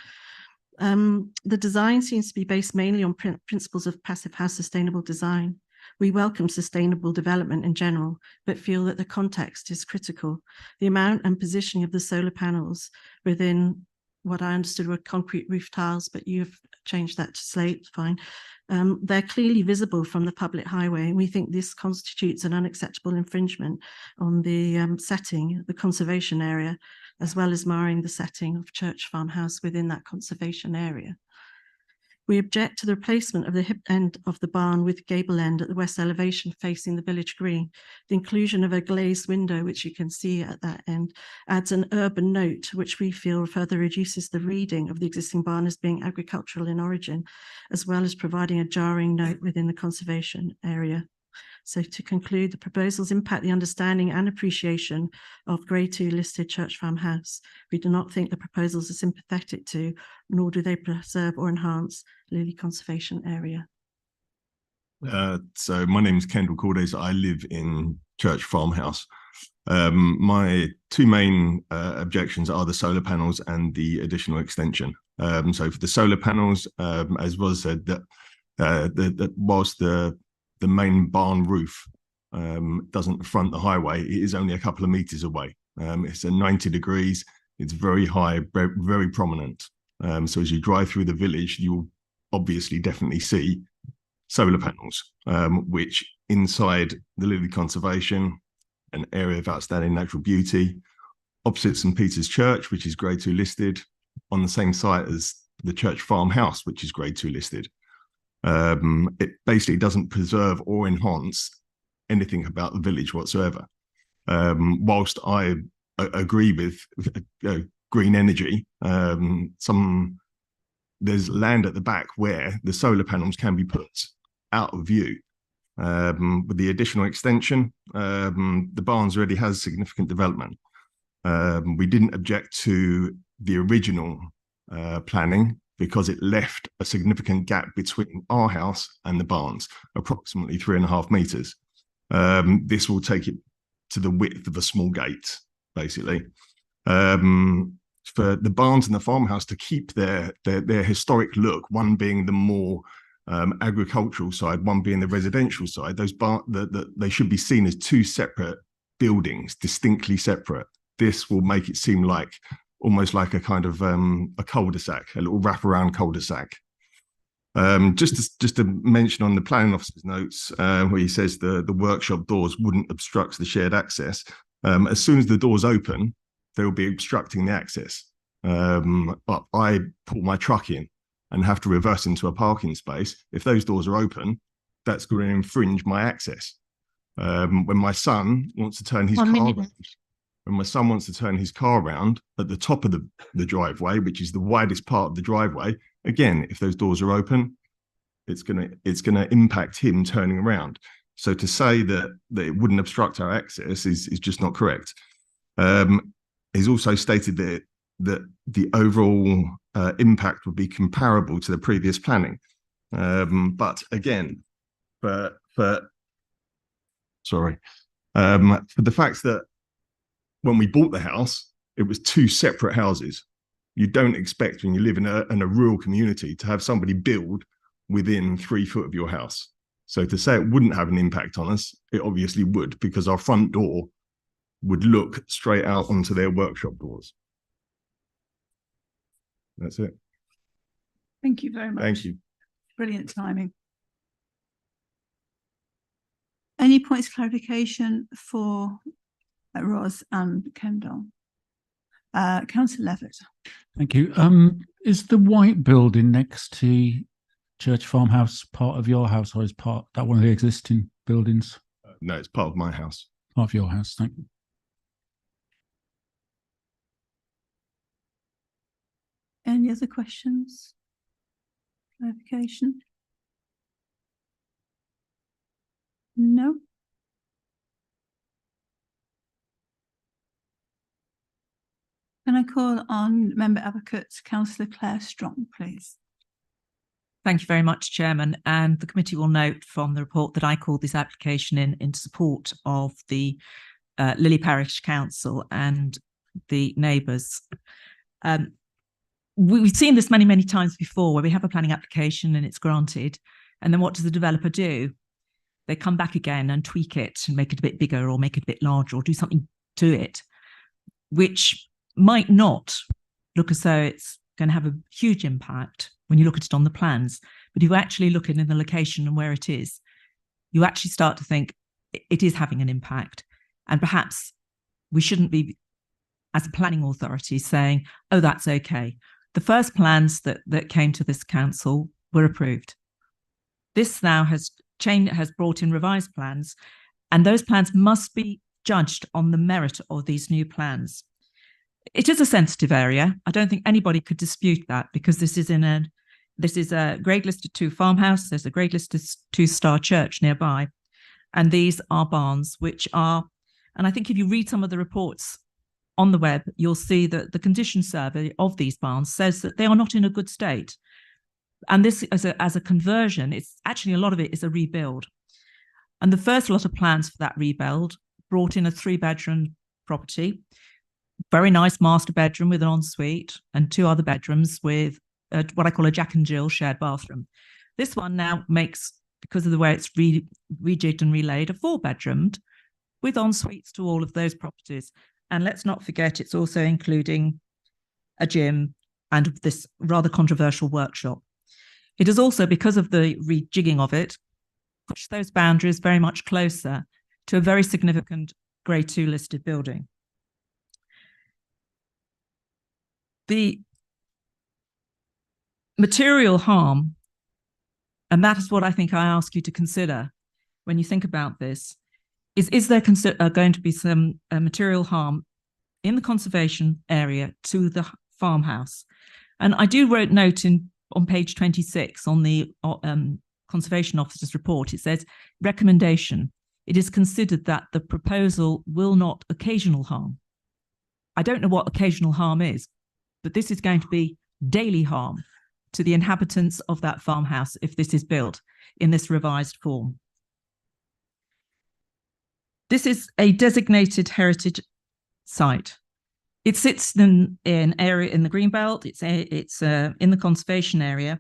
The design seems to be based mainly on principles of passive house sustainable design. We welcome sustainable development in general, but feel that the context is critical. The amount and positioning of the solar panels within what I understood were concrete roof tiles, but you've changed that to slate, fine. They're clearly visible from the public highway, and we think this constitutes an unacceptable infringement on the setting, the conservation area, as well as marring the setting of Church Farm House within that conservation area. We object to the replacement of the hip end of the barn with gable end at the west elevation facing the village green. The inclusion of a glazed window, which you can see at that end, adds an urban note, which we feel further reduces the reading of the existing barn as being agricultural in origin, as well as providing a jarring note within the conservation area. So to conclude, the proposals impact the understanding and appreciation of Grade 2 listed Church Farm House. We do not think the proposals are sympathetic to, nor do they preserve or enhance Lily Conservation Area. So my name is Kendall Cordes. I live in Church Farm House. My 2 main objections are the solar panels and the additional extension. So for the solar panels, as was said, that whilst the main barn roof doesn't front the highway, it is only a couple of meters away. It's at 90 degrees, it's very high, very prominent. So as you drive through the village, you'll obviously definitely see solar panels, which inside the Lily Conservation, an area of outstanding natural beauty, opposite St. Peter's Church, which is Grade 2 listed, on the same site as the Church Farm House, which is Grade 2 listed. It basically doesn't preserve or enhance anything about the village whatsoever. Whilst I agree with green energy, there's land at the back where the solar panels can be put out of view. With the additional extension, the barns already has significant development. We didn't object to the original planning because it left a significant gap between our house and the barns, approximately 3.5 meters. This will take it to the width of a small gate, basically. For the barns and the farmhouse to keep their historic look, one being the more agricultural side, one being the residential side, they should be seen as 2 separate buildings, distinctly separate. This will make it seem like almost like a kind of a cul-de-sac, a little wraparound cul-de-sac. Just to mention on the planning officer's notes, where he says the workshop doors wouldn't obstruct the shared access. As soon as the doors open, they'll be obstructing the access. But I pull my truck in and have to reverse into a parking space. If those doors are open, that's going to infringe my access. When my son wants to turn his car around, when my son wants to turn his car around at the top of the driveway, which is the widest part of the driveway, again, if those doors are open, it's gonna impact him turning around. So to say that it wouldn't obstruct our access is just not correct. He's also stated that the overall impact would be comparable to the previous planning. But again, for the fact that when we bought the house, it was two separate houses. You don't expect when you live in a rural community to have somebody build within 3 foot of your house. So to say it wouldn't have an impact on us, it obviously would, because our front door would look straight out onto their workshop doors. That's it. Thank you very much. Thank you. Brilliant timing. Any points of clarification for Ros and Kendall? Councillor Levitt. Thank you. Is the white building next to Church Farmhouse part of your house, or is that one of the existing buildings? No, it's part of my house. Part of your house, thank you. Any other questions? Clarification? No? Can I call on Member Advocate Councillor Claire Strong, please? Thank you very much, Chairman. And the committee will note from the report that I called this application in support of the Lily Parish Council and the neighbours. We've seen this many, many times before, where we have a planning application and it's granted. And then what does the developer do? They come back again and tweak it and make it a bit bigger or make it a bit larger or do something to it, which might not look as though it's going to have a huge impact when you look at it on the plans. But if you actually look at it in the location and where it is, you actually start to think it is having an impact. And perhaps we shouldn't be, as a planning authority, saying, oh, that's okay. The first plans that came to this council were approved. This now has brought in revised plans, and those plans must be judged on the merit of these new plans. It is a sensitive area. I don't think anybody could dispute that, because this is a grade listed 2 farmhouse. There's a grade listed 2-star church nearby, and these are barns, which are, and I think if you read some of the reports on the web, you'll see that the condition survey of these barns says that they are not in a good state. And this, as a conversion, it's actually a lot of it is a rebuild. And the first lot of plans for that rebuild brought in a 3-bedroom property, very nice master bedroom with an ensuite and 2 other bedrooms with what I call a Jack and Jill shared bathroom. This one now makes, because of the way it's rejigged and relaid, a 4-bedroom with ensuites to all of those properties. And let's not forget, it's also including a gym and this rather controversial workshop. It has also, because of the rejigging of it, pushed those boundaries very much closer to a very significant Grade 2 listed building. The material harm, and that is what I think I ask you to consider when you think about this, is there going to be some material harm in the conservation area to the farmhouse? And I do note on page 26 on the Conservation Officer's report, it says, recommendation, it is considered that the proposal will not occasional harm. I don't know what occasional harm is, but this is going to be daily harm to the inhabitants of that farmhouse if this is built in this revised form. This is a designated heritage site. It sits in an area in the Greenbelt. It's in the conservation area.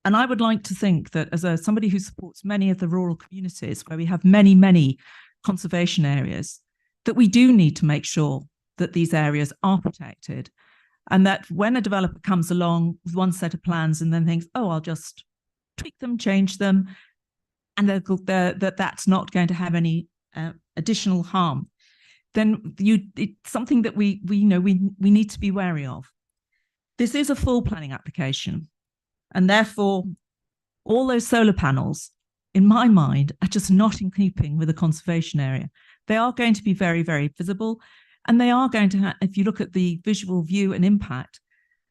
And I would like to think that as somebody who supports many of the rural communities where we have many, many conservation areas, that we do need to make sure that these areas are protected, and that when a developer comes along with one set of plans and then thinks, oh, I'll just tweak them, change them, and that's not going to have any additional harm, then it's something that we need to be wary of. This is a full planning application, and therefore all those solar panels, in my mind, are just not in keeping with the conservation area. They are going to be very, very visible. And they are going to, if you look at the visual view and impact,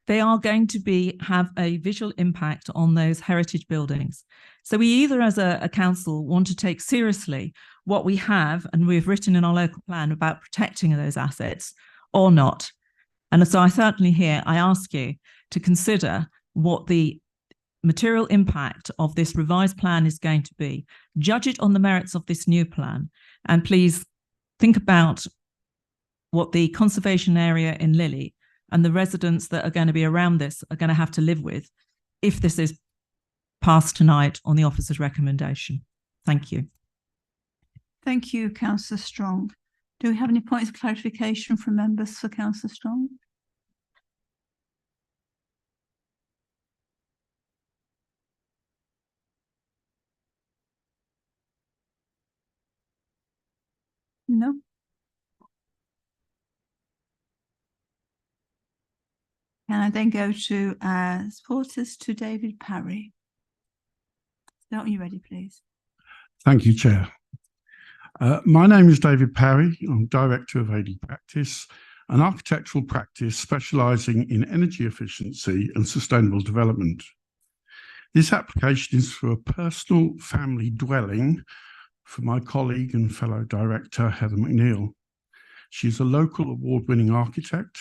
they are going to have a visual impact on those heritage buildings. So we either as a council want to take seriously what we have and we've written in our local plan about protecting those assets or not. And so I certainly I ask you to consider what the material impact of this revised plan is going to be. Judge it on the merits of this new plan. And please think about what the conservation area in Lily and the residents that are going to be around this are going to have to live with if this is passed tonight on the officer's recommendation. Thank you. Thank you, Councillor Strong. Do we have any points of clarification from members for Councillor Strong? No. Can I then go to supporters to David Parry? Are you ready, please? Thank you, Chair. My name is David Parry. I'm Director of AD Practice, an architectural practice specialising in energy efficiency and sustainable development. This application is for a personal family dwelling for my colleague and fellow director, Heather McNeil. She's a local award-winning architect,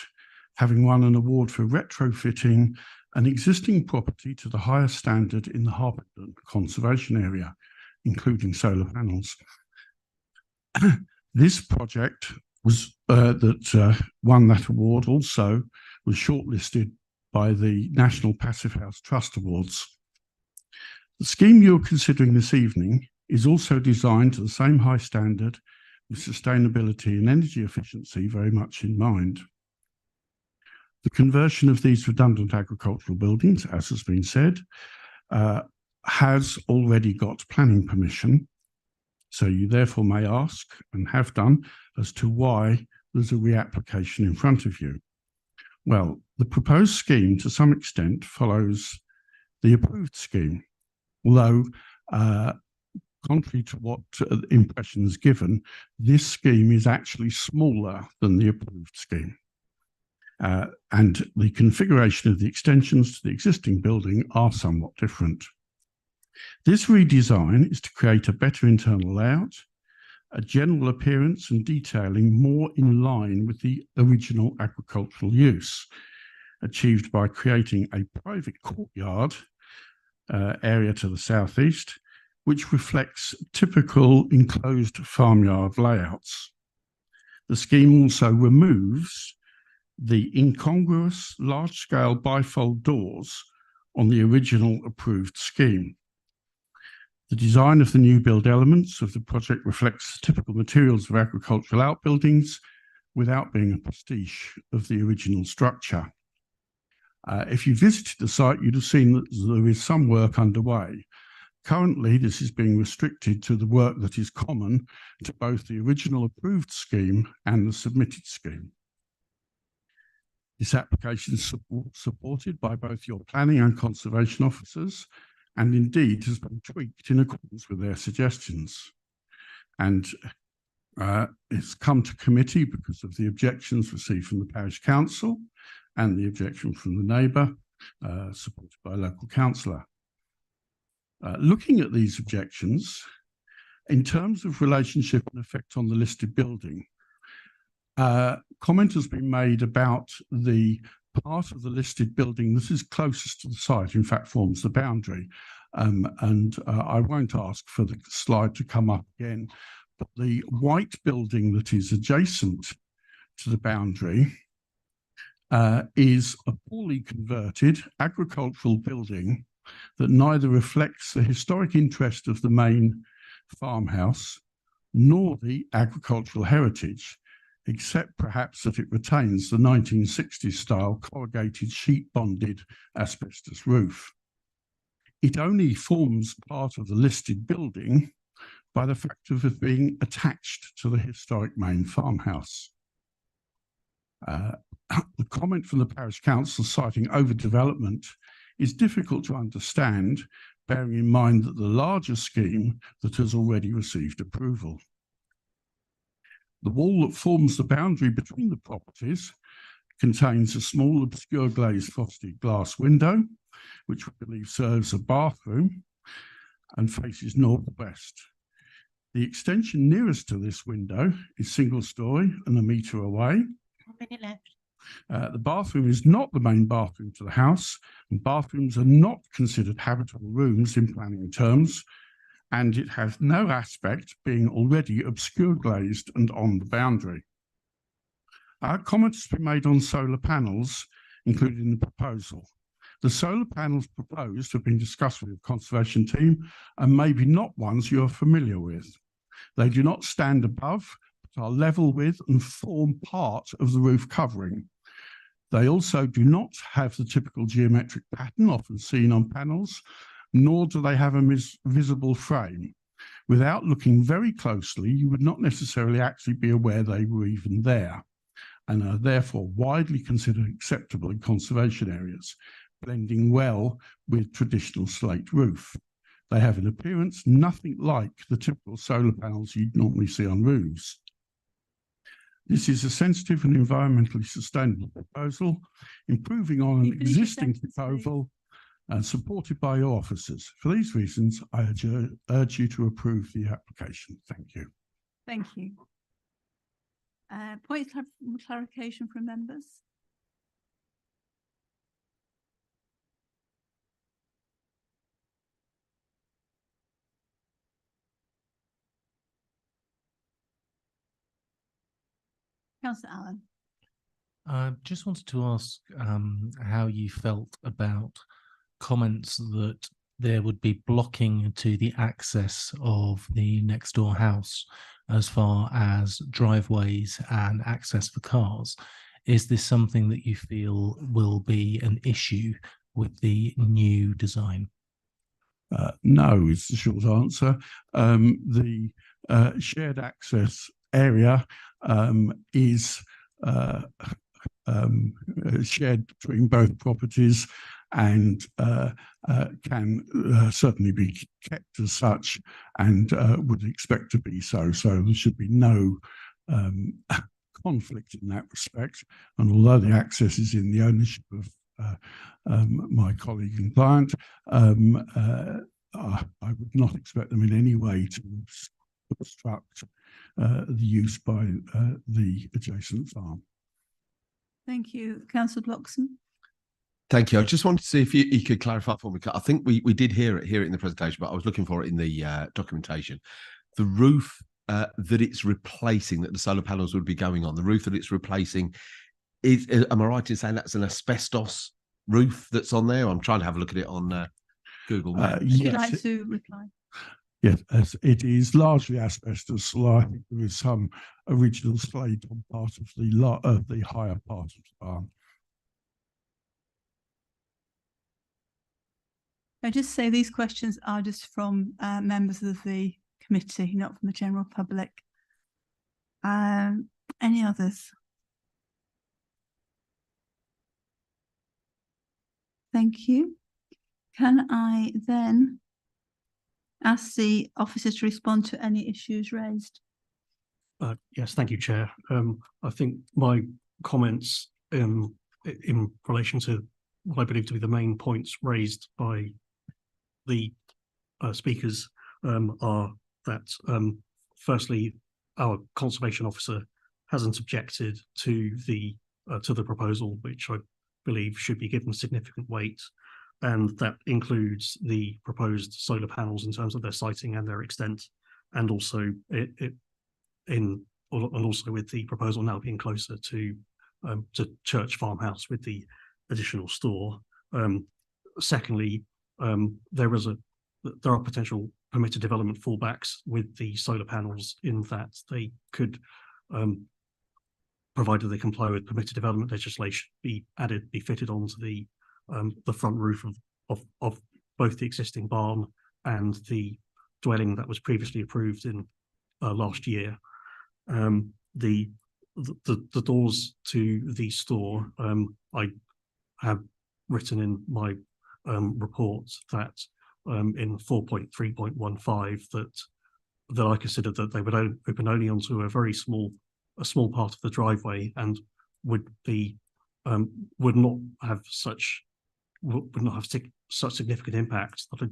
having won an award for retrofitting an existing property to the highest standard in the Harpenden Conservation Area, including solar panels. This project was that won that award also was shortlisted by the National Passive House Trust Awards. The scheme you're considering this evening is also designed to the same high standard with sustainability and energy efficiency very much in mind. The conversion of these redundant agricultural buildings, as has been said, has already got planning permission. So you therefore may ask, and have done, as to why there's a reapplication in front of you. Well, the proposed scheme to some extent follows the approved scheme, although contrary to what impression is given, this scheme is actually smaller than the approved scheme. And the configuration of the extensions to the existing building are somewhat different. This redesign is to create a better internal layout, a general appearance and detailing more in line with the original agricultural use, achieved by creating a private courtyard area to the southeast, which reflects typical enclosed farmyard layouts. The scheme also removes the incongruous large-scale bifold doors on the original approved scheme. The design of the new build elements of the project reflects the typical materials of agricultural outbuildings without being a pastiche of the original structure. If you visited the site, you'd have seen that there is some work underway. Currently, this is being restricted to the work that is common to both the original approved scheme and the submitted scheme. This application is supported by both your planning and conservation officers, and indeed has been tweaked in accordance with their suggestions. And it's come to committee because of the objections received from the parish council and the objection from the neighbour, supported by a local councillor. Looking at these objections, in terms of relationship and effect on the listed building, comment has been made about the part of the listed building that is closest to the site, in fact, forms the boundary. I won't ask for the slide to come up again, but the white building that is adjacent to the boundary is a poorly converted agricultural building that neither reflects the historic interest of the main farmhouse nor the agricultural heritage, except perhaps that it retains the 1960s style corrugated sheet bonded asbestos roof. It only forms part of the listed building by the fact of it being attached to the historic main farmhouse. The comment from the parish council citing overdevelopment is difficult to understand, bearing in mind that the larger scheme that has already received approval. The wall that forms the boundary between the properties contains a small obscure glazed frosted glass window, which we believe serves a bathroom and faces northwest. The extension nearest to this window is single story and a metre away. 1 minute left. The bathroom is not the main bathroom to the house, and bathrooms are not considered habitable rooms in planning terms, and it has no aspect being already obscure glazed and on the boundary. Our comments have been made on solar panels, including the proposal. The solar panels proposed have been discussed with the conservation team and maybe not ones you are familiar with. They do not stand above, but are level with and form part of the roof covering. They also do not have the typical geometric pattern often seen on panels, nor do they have a visible frame. Without looking very closely, you would not necessarily actually be aware they were even there, and are therefore widely considered acceptable in conservation areas, blending well with traditional slate roof. They have an appearance nothing like the typical solar panels you'd normally see on roofs. This is a sensitive and environmentally sustainable proposal, improving on an existing proposal and supported by your officers. For these reasons, I urge you to approve the application. Thank you. Thank you. Point of clarification from members? Councillor Allen. Just wanted to ask how you felt about comments that there would be blocking to the access of the next door house as far as driveways and access for cars. Is this something that you feel will be an issue with the new design? No, is the short answer. The shared access area is shared between both properties and can certainly be kept as such, and would expect to be so. So there should be no conflict in that respect. And although the access is in the ownership of my colleague and client, I would not expect them in any way to obstruct the use by the adjacent farm. Thank you. Councillor Bloxham. Thank you. I just wanted to see if you could clarify for me. I think we did hear it in the presentation, but I was looking for it in the documentation. The roof that it's replacing, that the solar panels would be going on, the roof that it's replacing, am I right in saying that's an asbestos roof that's on there? I'm trying to have a look at it on Google Maps. Would you like to reply? Yes, as it is largely asbestos. So I think there is some original slate on part of the higher part of the barn. I just say these questions are just from members of the committee, not from the general public. Any others? Thank you. Can I then ask the officer to respond to any issues raised? Yes, thank you, Chair. I think my comments in relation to what I believe to be the main points raised by the speakers are that firstly, our conservation officer hasn't objected to the proposal, which I believe should be given significant weight, and that includes the proposed solar panels in terms of their siting and their extent, and also also with the proposal now being closer to Church Farmhouse with the additional store. Secondly, there are potential permitted development fallbacks with the solar panels in that they could, provided they comply with permitted development legislation, be fitted onto the front roof of both the existing barn and the dwelling that was previously approved in last year. The doors to the store, I have written in my report that in 4.3.15 that I considered that they would open only onto a very small a small part of the driveway and would be would not have such significant impacts that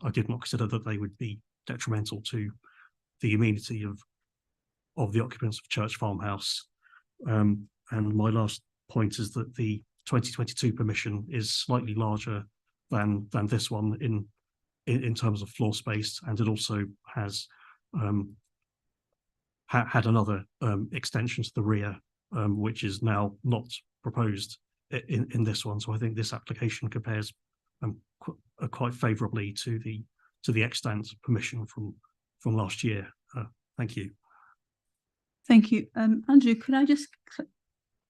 I did not consider that they would be detrimental to the amenity of the occupants of Church Farmhouse. And my last point is that the 2022 permission is slightly larger than this one in terms of floor space, and it also has had another extension to the rear, which is now not proposed in this one. So I think this application compares quite favourably to the extant permission from last year. Thank you. Thank you. Andrew, could I just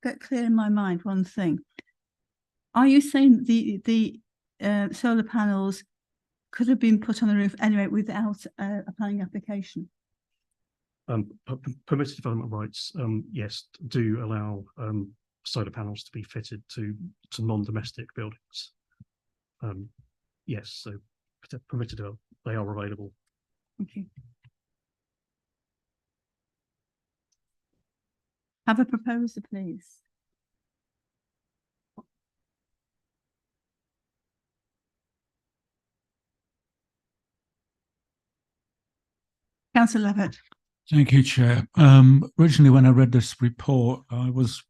get clear in my mind one thing? Are you saying the solar panels could have been put on the roof anyway without a planning application? Permitted development rights, yes, do allow solar panels to be fitted to non-domestic buildings. Yes, so permitted, they are available. Thank you. Have a proposer, please. Councillor Levitt. Thank you, Chair. Originally, when I read this report, I was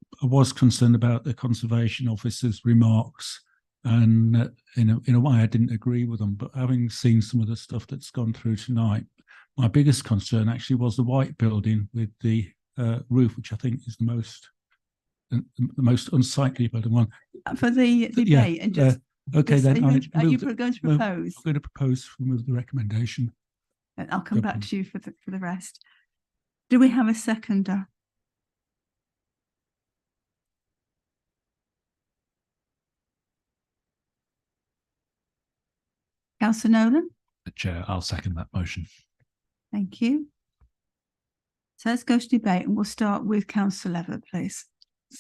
concerned about the Conservation Officer's remarks, and in a way, I didn't agree with them. But having seen some of the stuff that's gone through tonight, my biggest concern actually was the white building with the roof, which I think is the most unsightly building one. For the debate, and just okay, then are you going to propose? I'm going to propose to remove the recommendation. I'll come back to you for the rest. Do we have a seconder? Councillor Nolan? Chair, I'll second that motion. Thank you. So let's go to debate, and we'll start with Councillor Levitt, please.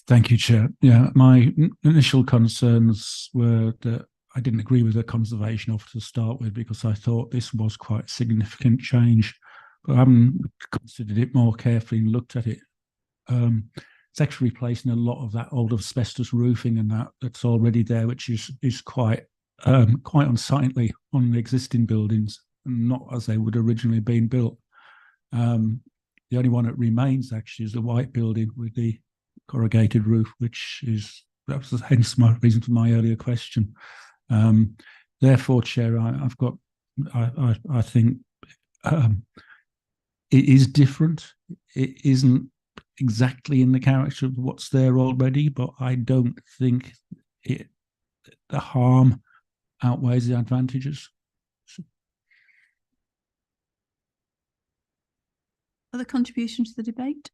Thank you, Chair. Yeah, my initial concerns were that I didn't agree with the Conservation Officer to start with, because I thought this was quite a significant change. But I haven't considered it more carefully and looked at it. It's actually replacing a lot of that old asbestos roofing and that's already there, which is quite unsightly on the existing buildings, and not as they would originally been built. The only one that remains actually is the white building with the corrugated roof, that was hence my reason for my earlier question. Therefore, Chair, I think it is different. It isn't exactly in the character of what's there already, but I don't think the harm outweighs the advantages. Other contribution to the debate?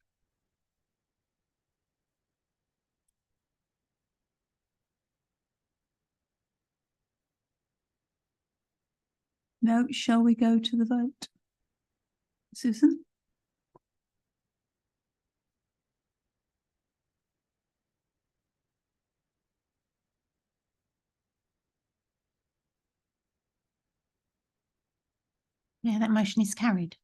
No, shall we go to the vote? Susan? Yeah, that motion is carried.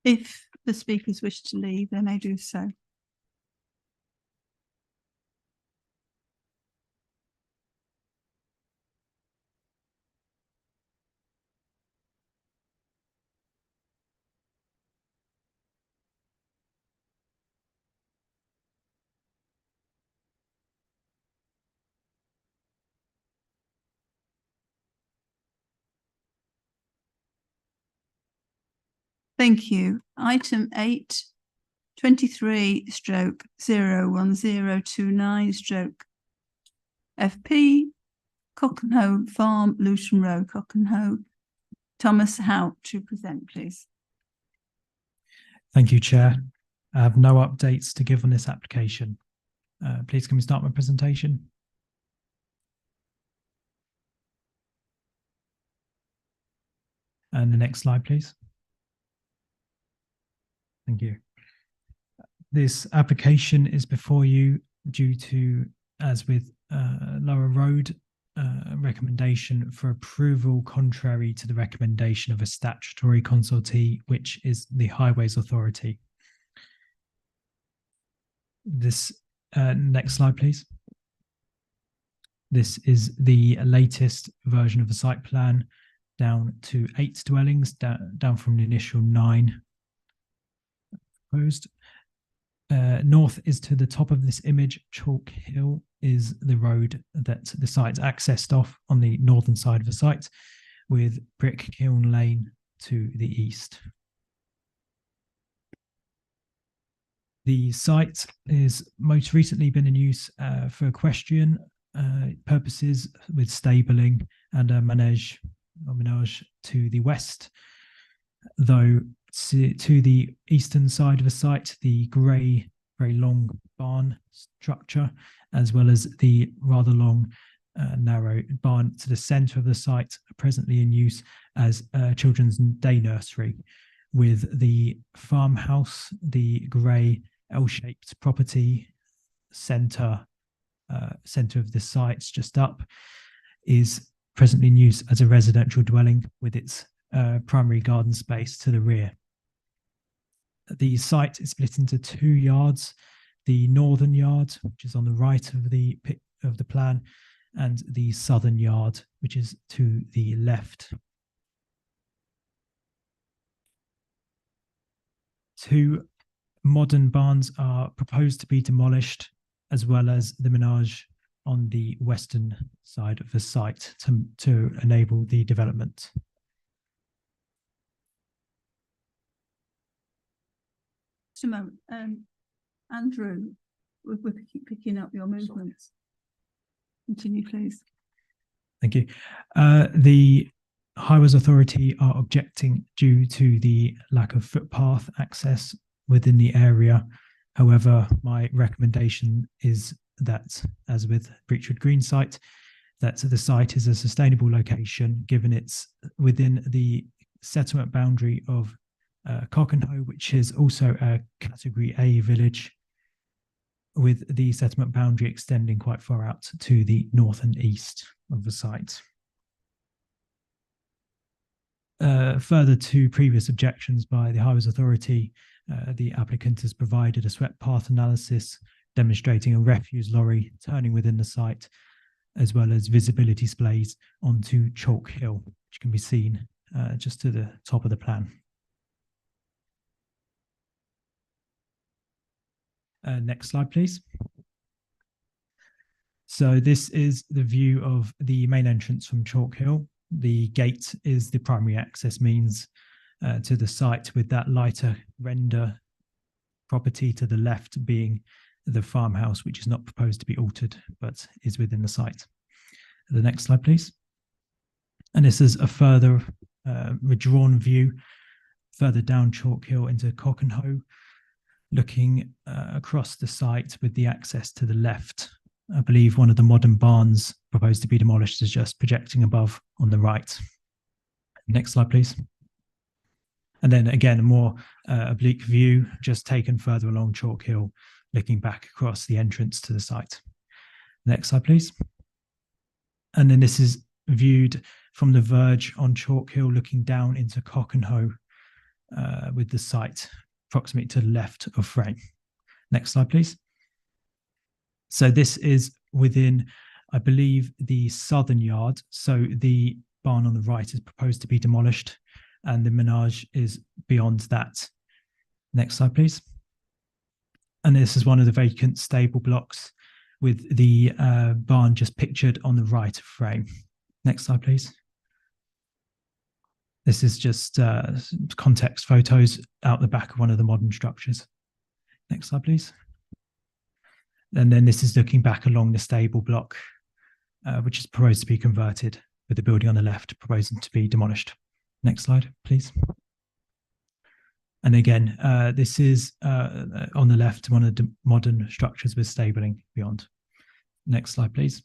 If the speakers wish to leave, they may do so. Thank you. Item 8, 23/01029/ Cockenhoe Farm, Luton Road, Cockenhoe. Thomas Howe to present, please. Thank you, Chair. I have no updates to give on this application. Please can we start my presentation? And the next slide, please. Thank you. This application is before you due to, as with Lower Road recommendation for approval contrary to the recommendation of a statutory consultee, which is the Highways Authority. This next slide, please. This is the latest version of the site plan, down to 8 dwellings, down from the initial 9 proposed. North is to the top of this image. Chalk Hill is the road that the site's accessed off on the northern side of the site, with Brick Kiln Lane to the east. The site is most recently been in use for equestrian purposes, with stabling and a menage to the west, though to the eastern side of the site, the grey, very long barn structure, as well as the rather long, narrow barn to the centre of the site, are presently in use as a children's day nursery, with the farmhouse, the grey L-shaped property centre of the sites just up, is presently in use as a residential dwelling with its primary garden space to the rear. The site is split into 2 yards: the northern yard, which is on the right of the plan, and the southern yard, which is to the left. 2 modern barns are proposed to be demolished, as well as the menage on the western side of the site to enable the development. Just a moment. Andrew, we're picking up your movements. Continue, please. Thank you. The Highways Authority are objecting due to the lack of footpath access within the area. However, my recommendation is that, as with Breachwood Green site, that the site is a sustainable location, given it's within the settlement boundary of Cockenhoe, which is also a Category A village, with the settlement boundary extending quite far out to the north and east of the site. Further to previous objections by the Highways Authority, the applicant has provided a swept path analysis demonstrating a refuse lorry turning within the site, as well as visibility displays onto Chalk Hill, which can be seen just to the top of the plan. Next slide, please. So this is the view of the main entrance from Chalk Hill. The gate is the primary access means to the site, with that lighter render property to the left being the farmhouse, which is not proposed to be altered, but is within the site. The next slide, please. And this is a further redrawn view further down Chalk Hill into Cockenhoe, looking across the site with the access to the left. I believe one of the modern barns proposed to be demolished is just projecting above on the right. Next slide, please. And then again, a more oblique view just taken further along Chalk Hill, looking back across the entrance to the site. Next slide, please. And then this is viewed from the verge on Chalk Hill, looking down into Cockenhoe, with the site approximately to the left of frame. Next slide, please. So this is within, I believe, the southern yard. So the barn on the right is proposed to be demolished, and the menage is beyond that. Next slide, please. And this is one of the vacant stable blocks, with the barn just pictured on the right of frame. Next slide, please. This is just context photos out the back of one of the modern structures. Next slide, please. And then this is looking back along the stable block, which is proposed to be converted, with the building on the left proposing to be demolished. Next slide, please. And again, this is on the left, one of the modern structures with stabling beyond. Next slide, please.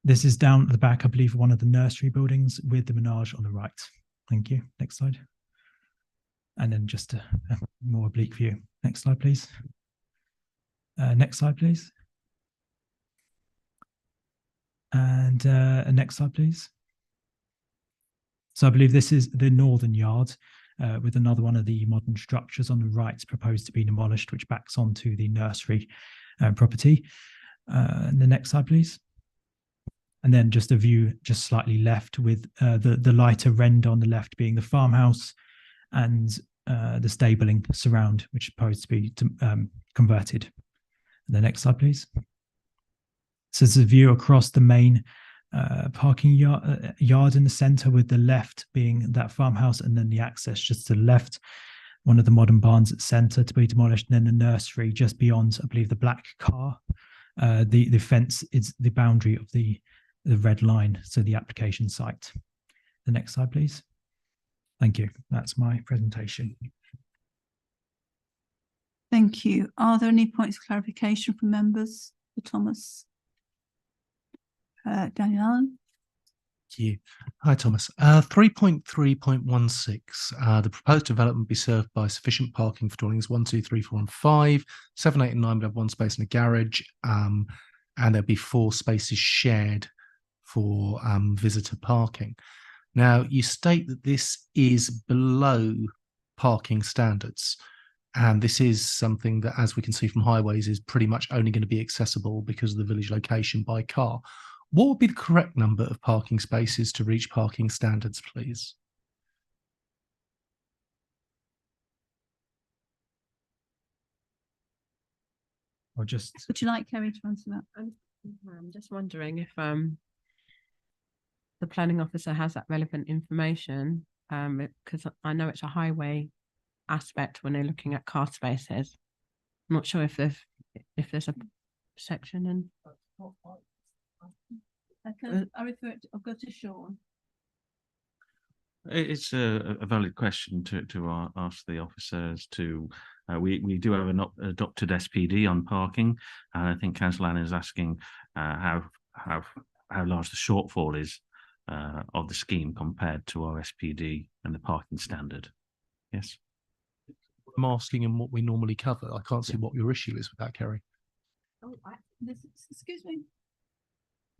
This is down at the back, I believe, one of the nursery buildings with the menage on the right. Thank you. Next slide. And then just a more oblique view. Next slide, please. Next slide, please. And next slide, please. So I believe this is the northern yard with another one of the modern structures on the right proposed to be demolished, which backs onto the nursery property. And the next slide, please. And then just a view just slightly left with the lighter render on the left being the farmhouse and the stabling surround, which is supposed to be converted. And the next slide, please. So it's a view across the main parking yard in the centre, with the left being that farmhouse and then the access just to the left, one of the modern barns at the centre to be demolished, and then the nursery just beyond, I believe, the black car. The fence is the boundary of the red line, so the application site. The next slide, please. Thank you. That's my presentation. Thank you. Are there any points of clarification from members for Thomas? Daniel Allen. Thank you. Hi, Thomas. 3.3.16. The proposed development be served by sufficient parking for dwellings 1, 2, 3, 4, and 5. 7, 8, and 9 would have one space in a garage, and there'll be 4 spaces shared for visitor parking. Now, you state that this is below parking standards, and this is something that, as we can see from highways, is pretty much only going to be accessible because of the village location by car. What would be the correct number of parking spaces to reach parking standards, please? Or just... Would you like Kerry to answer that? I'm just wondering if the planning officer has that relevant information, because I know it's a highway aspect when they're looking at car spaces. I'm not sure if there's a section in. I refer to, I'll go to Sean. It's a valid question to ask the officers to. We do have an adopted SPD on parking, and I think Councillor Allen is asking how large the shortfall is of the scheme compared to our SPD and the parking standard. Yes. I'm asking him what we normally cover. I can't see what your issue is with that, Kerry. Oh, excuse me.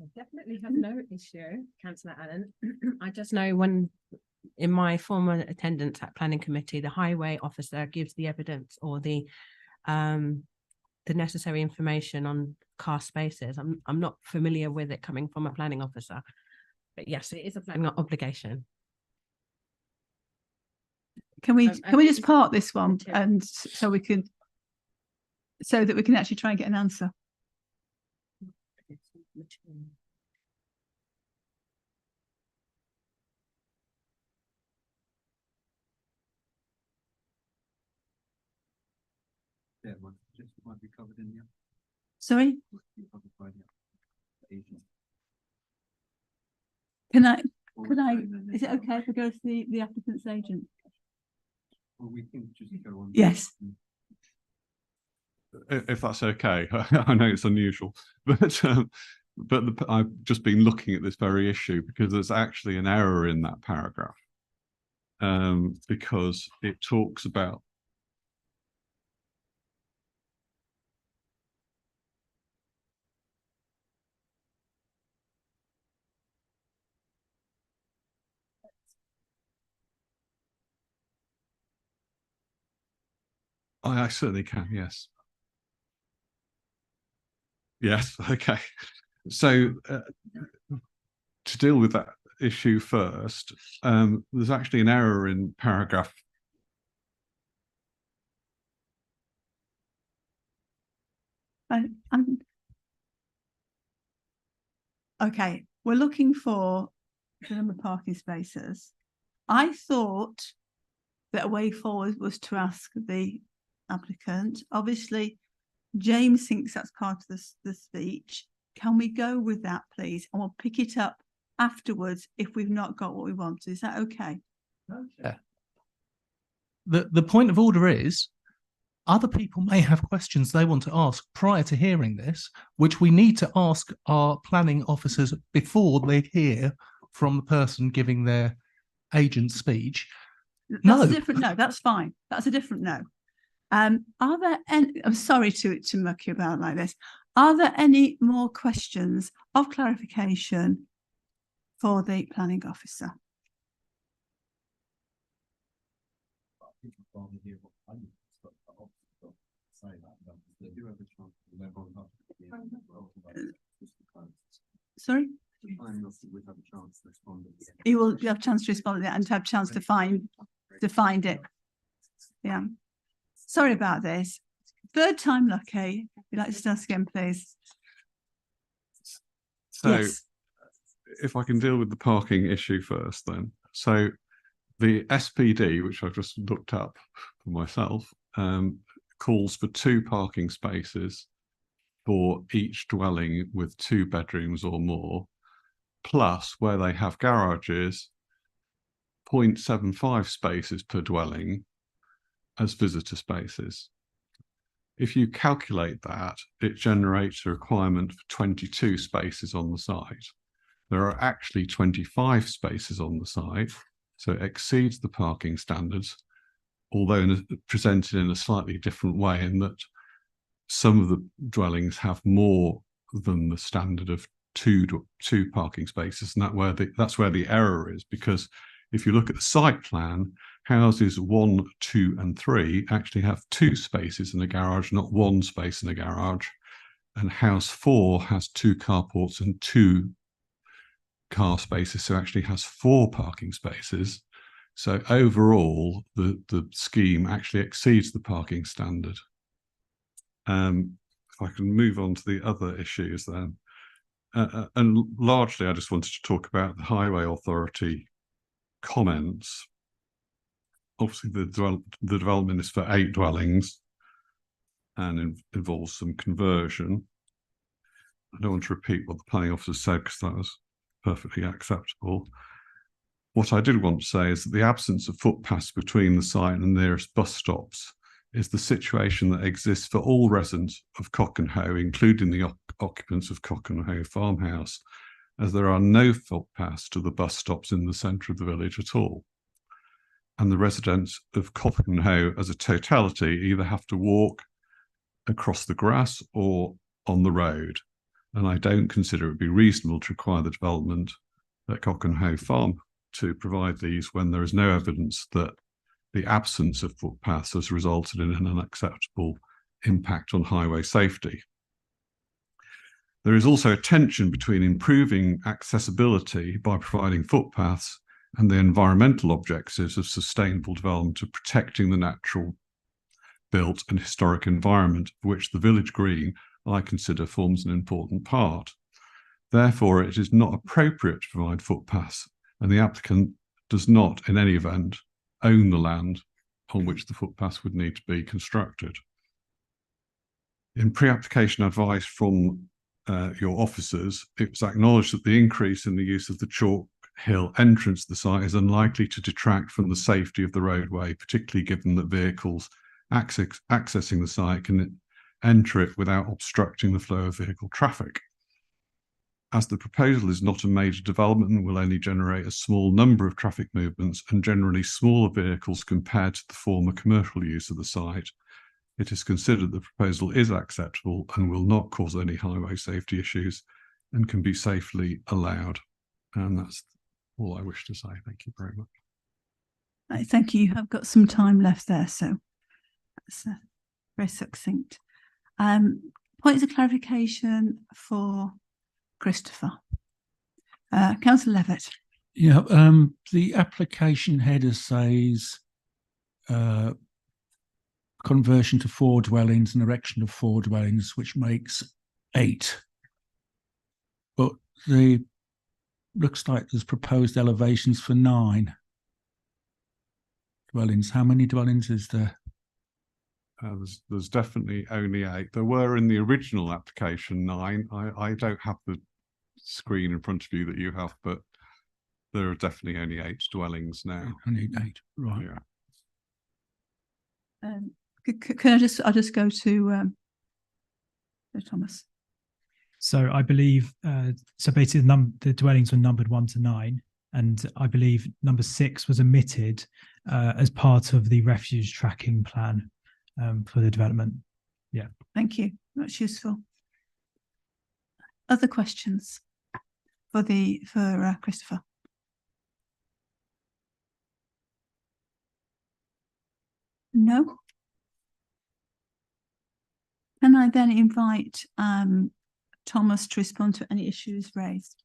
I definitely have no issue, Councillor Allen. I just know when, in my former attendance at planning committee, the highway officer gives the evidence or the necessary information on car spaces. I'm not familiar with it coming from a planning officer, but yes, it is a planning obligation. Can we just park this one and so that we can actually try and get an answer? Yeah, might be covered in the. Sorry? Can I, is it okay if I go to the applicant's agent? Well, we can just go on. Yes. If that's okay. I know it's unusual, but I've just been looking at this very issue because there's actually an error in that paragraph, because it talks about I certainly can, yes. Yes, okay. So to deal with that issue first, there's actually an error in paragraph. Okay, we're looking for the number of parking spaces. I thought that a way forward was to ask the applicant. Obviously, James thinks that's part of the speech. Can we go with that, please? And we'll pick it up afterwards if we've not got what we want. Is that okay? Yeah. The point of order is other people may have questions they want to ask prior to hearing this, which we need to ask our planning officers before they hear from the person giving their agent speech. That's a different no. That's fine. That's a different no. Are there any, I'm sorry to muck you about like this. Are there any more questions of clarification for the planning officer. Sorry? You will have a chance to respond to that and to have a chance to find it. Yeah. Sorry about this. Third time lucky. You'd like to start again, please? So Yes. if I can deal with the parking issue first then. So the SPD, which I've just looked up for myself, calls for 2 parking spaces for each dwelling with 2 bedrooms or more, plus where they have garages, 0.75 spaces per dwelling as visitor spaces. If you calculate that, it generates a requirement for 22 spaces on the site. There are actually 25 spaces on the site, so it exceeds the parking standards, although presented in a slightly different way in that some of the dwellings have more than the standard of two parking spaces, and that's where the error is, because if you look at the site plan, houses 1, 2, and 3 actually have 2 spaces in a garage, not 1 space in a garage, and house 4 has 2 carports and 2 car spaces, so actually has 4 parking spaces. So overall, the scheme actually exceeds the parking standard. If I can move on to the other issues then. And largely, I just wanted to talk about the Highway Authority comments. Obviously, the development is for 8 dwellings and involves some conversion. I don't want to repeat what the planning officer said because that was perfectly acceptable. What I did want to say is that the absence of footpaths between the site and the nearest bus stops is the situation that exists for all residents of Cockenhoe, including the occupants of Cockenhoe Farmhouse, as there are no footpaths to the bus stops in the centre of the village at all. And the residents of Cockenhoe as a totality either have to walk across the grass or on the road. And I don't consider it would be reasonable to require the development at Cockenhoe Farm to provide these when there is no evidence that the absence of footpaths has resulted in an unacceptable impact on highway safety. There is also a tension between improving accessibility by providing footpaths and the environmental objectives of sustainable development of protecting the natural built and historic environment, of which the village green I consider forms an important part. Therefore, it is not appropriate to provide footpaths, and the applicant does not, in any event, own the land on which the footpaths would need to be constructed. In pre-application advice from your officers, it was acknowledged that the increase in the use of the Chalk Hill entrance to the site is unlikely to detract from the safety of the roadway, particularly given that vehicles accessing the site can enter it without obstructing the flow of vehicle traffic. As the proposal is not a major development and will only generate a small number of traffic movements and generally smaller vehicles compared to the former commercial use of the site, it is considered the proposal is acceptable and will not cause any highway safety issues and can be safely allowed. And that's all I wish to say. Thank you very much. Right, thank you. You have got some time left there, so that's very succinct. Points of clarification for Christopher. Councillor Levitt. Yeah, the application header says conversion to 4 dwellings and erection of 4 dwellings, which makes 8. But the looks like there's proposed elevations for 9 dwellings. How many dwellings is there? There's definitely only 8. There were in the original application 9. I don't have the screen in front of you that you have, but there are definitely only 8 dwellings now. Only 8, right? Yeah. Can I'll just go to Thomas. So I believe so basically the dwellings were numbered 1 to 9, and I believe number 6 was omitted as part of the refuge tracking plan for the development. Yeah. Thank you. That's useful. Other questions? for Christopher? No. Can I then invite Thomas to respond to any issues raised?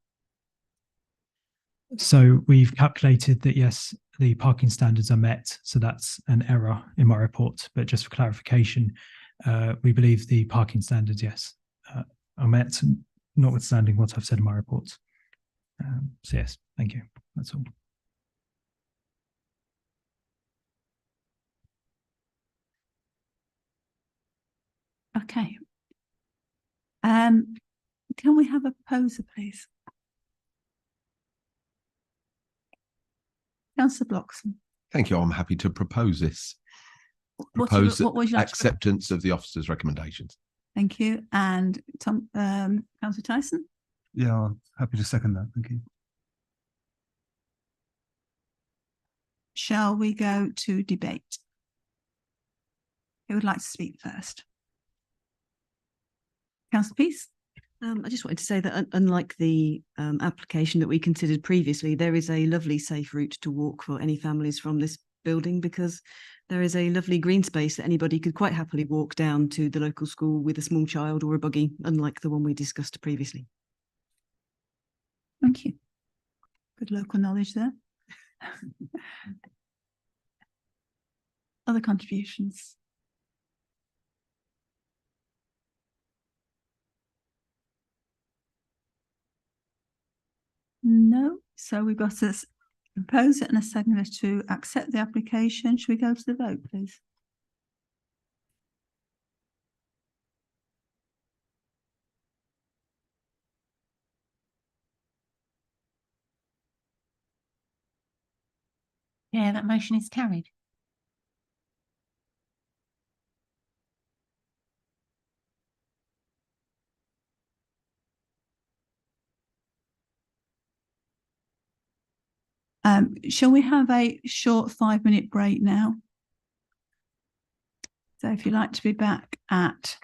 So we've calculated that, yes, the parking standards are met. So that's an error in my report. But just for clarification, we believe the parking standards, yes, are met, notwithstanding what I've said in my report. So yes, thank you. That's all. Okay. Can we have a proposer, please? Councillor Bloxham. Thank you. I'm happy to propose this. What Propose would you like to acceptance of the officer's recommendations. Thank you. And Councillor Tyson? Yeah, I'm happy to second that. Thank you. Shall we go to debate? Who would like to speak first? Councillor Peace? I just wanted to say that unlike the application that we considered previously, there is a lovely safe route to walk for any families from this building, because there is a lovely green space that anybody could quite happily walk down to the local school with a small child or a buggy, unlike the one we discussed previously. Thank you. Good local knowledge there. Other contributions? No. So we've got a proposer and a seconder to accept the application. Should we go to the vote, please? Yeah, that motion is carried. Shall we have a short 5-minute break now? So if you'd like to be back at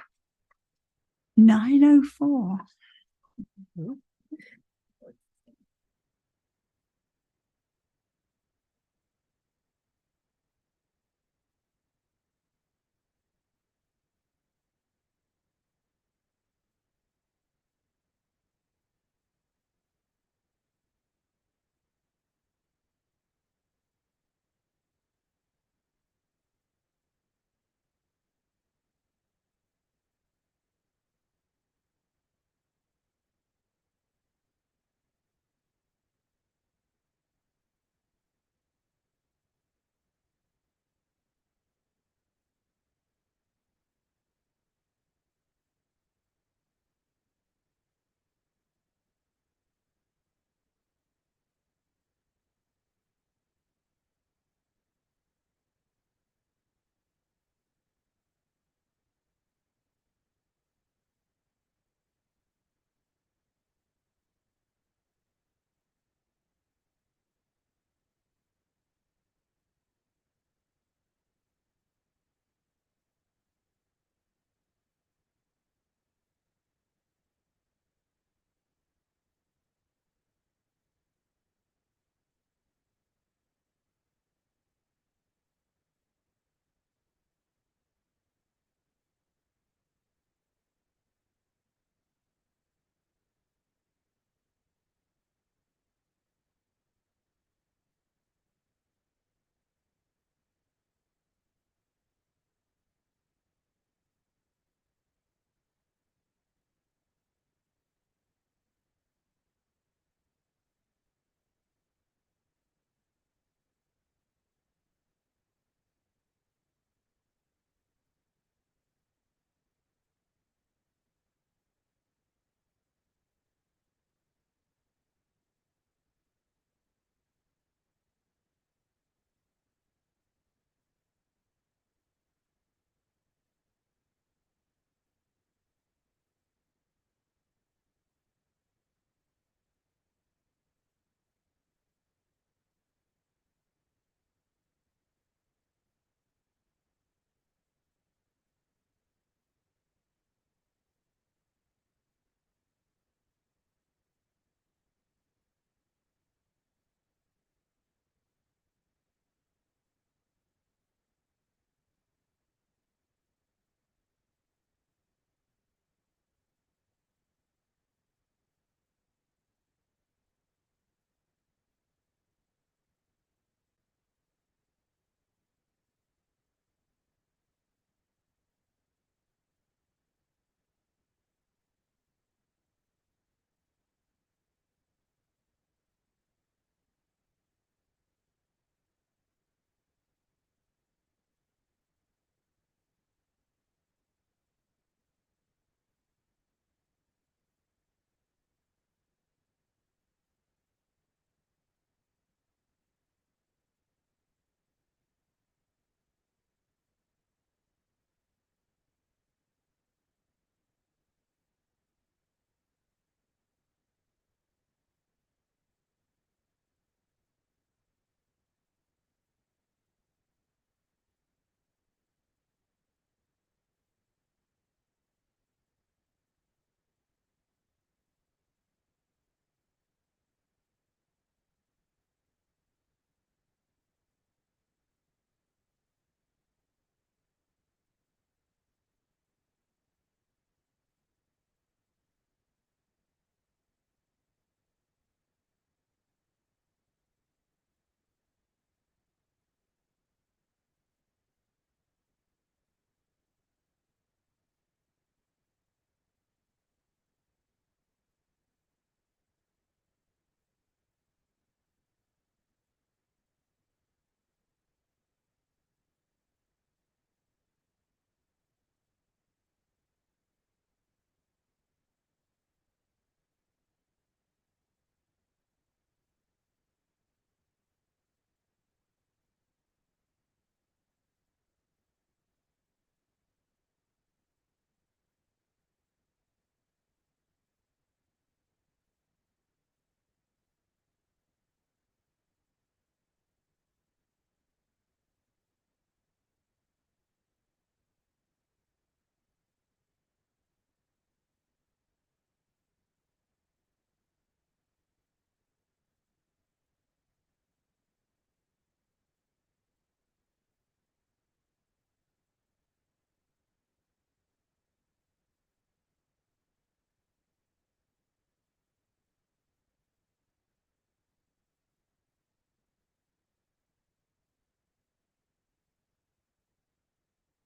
9:04.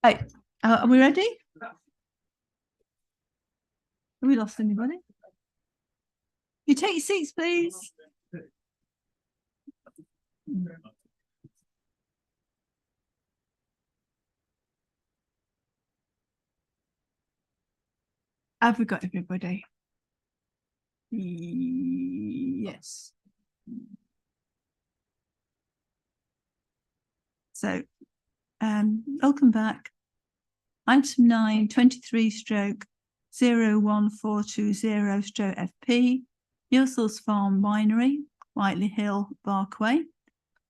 Right, are we ready? Have we lost anybody? You take your seats, please. Have we got everybody? Yes. So, welcome back. Item 9, 23 stroke 01420 stroke FP, Newsells Farm Winery, Whiteley Hill, Barkway.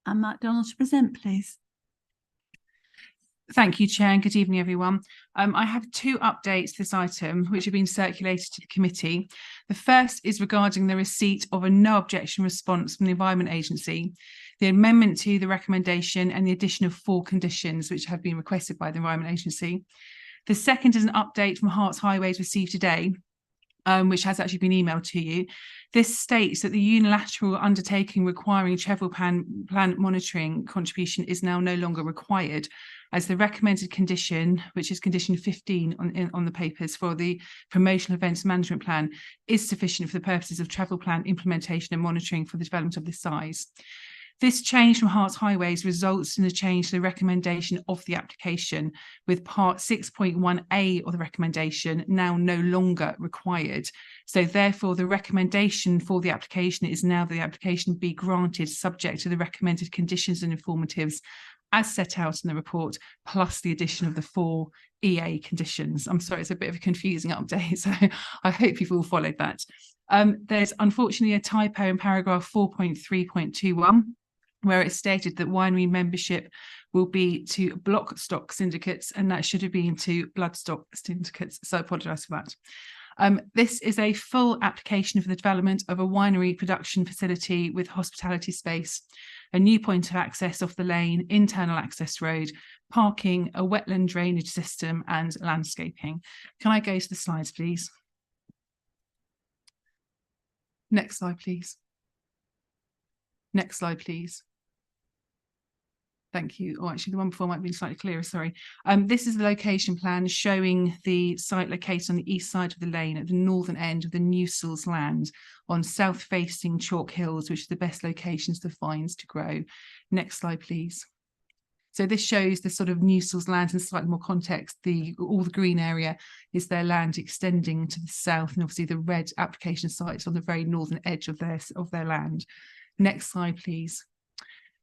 And Matt Donald to present, please. Thank you, Chair, and good evening, everyone. I have two updates to this item, which have been circulated to the committee. The first is regarding the receipt of a no objection response from the Environment Agency, the amendment to the recommendation and the addition of 4 conditions which have been requested by the Environment Agency. The second is an update from Herts Highways received today, which has actually been emailed to you. This states that the unilateral undertaking requiring travel plan monitoring contribution is now no longer required, as the recommended condition, which is condition 15 on the papers for the promotional events management plan, is sufficient for the purposes of travel plan implementation and monitoring for the development of this size. This change from Herts Highways results in a change to the recommendation of the application, with part 6.1a of the recommendation now no longer required. So therefore, the recommendation for the application is now that the application be granted subject to the recommended conditions and informatives as set out in the report, plus the addition of the 4 EA conditions. I'm sorry, it's a bit of a confusing update, so I hope you've all followed that. There's unfortunately a typo in paragraph 4.3.21, where it's stated that winery membership will be to block stock syndicates, and that should have been to bloodstock syndicates. So I apologise for that. This is a full application for the development of a winery production facility with hospitality space, a new point of access off the lane, internal access road, parking, a wetland drainage system, and landscaping. Can I go to the slides, please? Next slide, please. Next slide, please. Thank you. Oh, actually, the one before might be slightly clearer, sorry. This is the location plan showing the site located on the east side of the lane at the northern end of the Newsells land on south-facing Chalk Hills, which are the best locations for vines to grow. Next slide, please. So this shows the sort of Newsells land in slightly more context. All the green area is their land extending to the south, and obviously the red application sites on the very northern edge of their land. Next slide, please.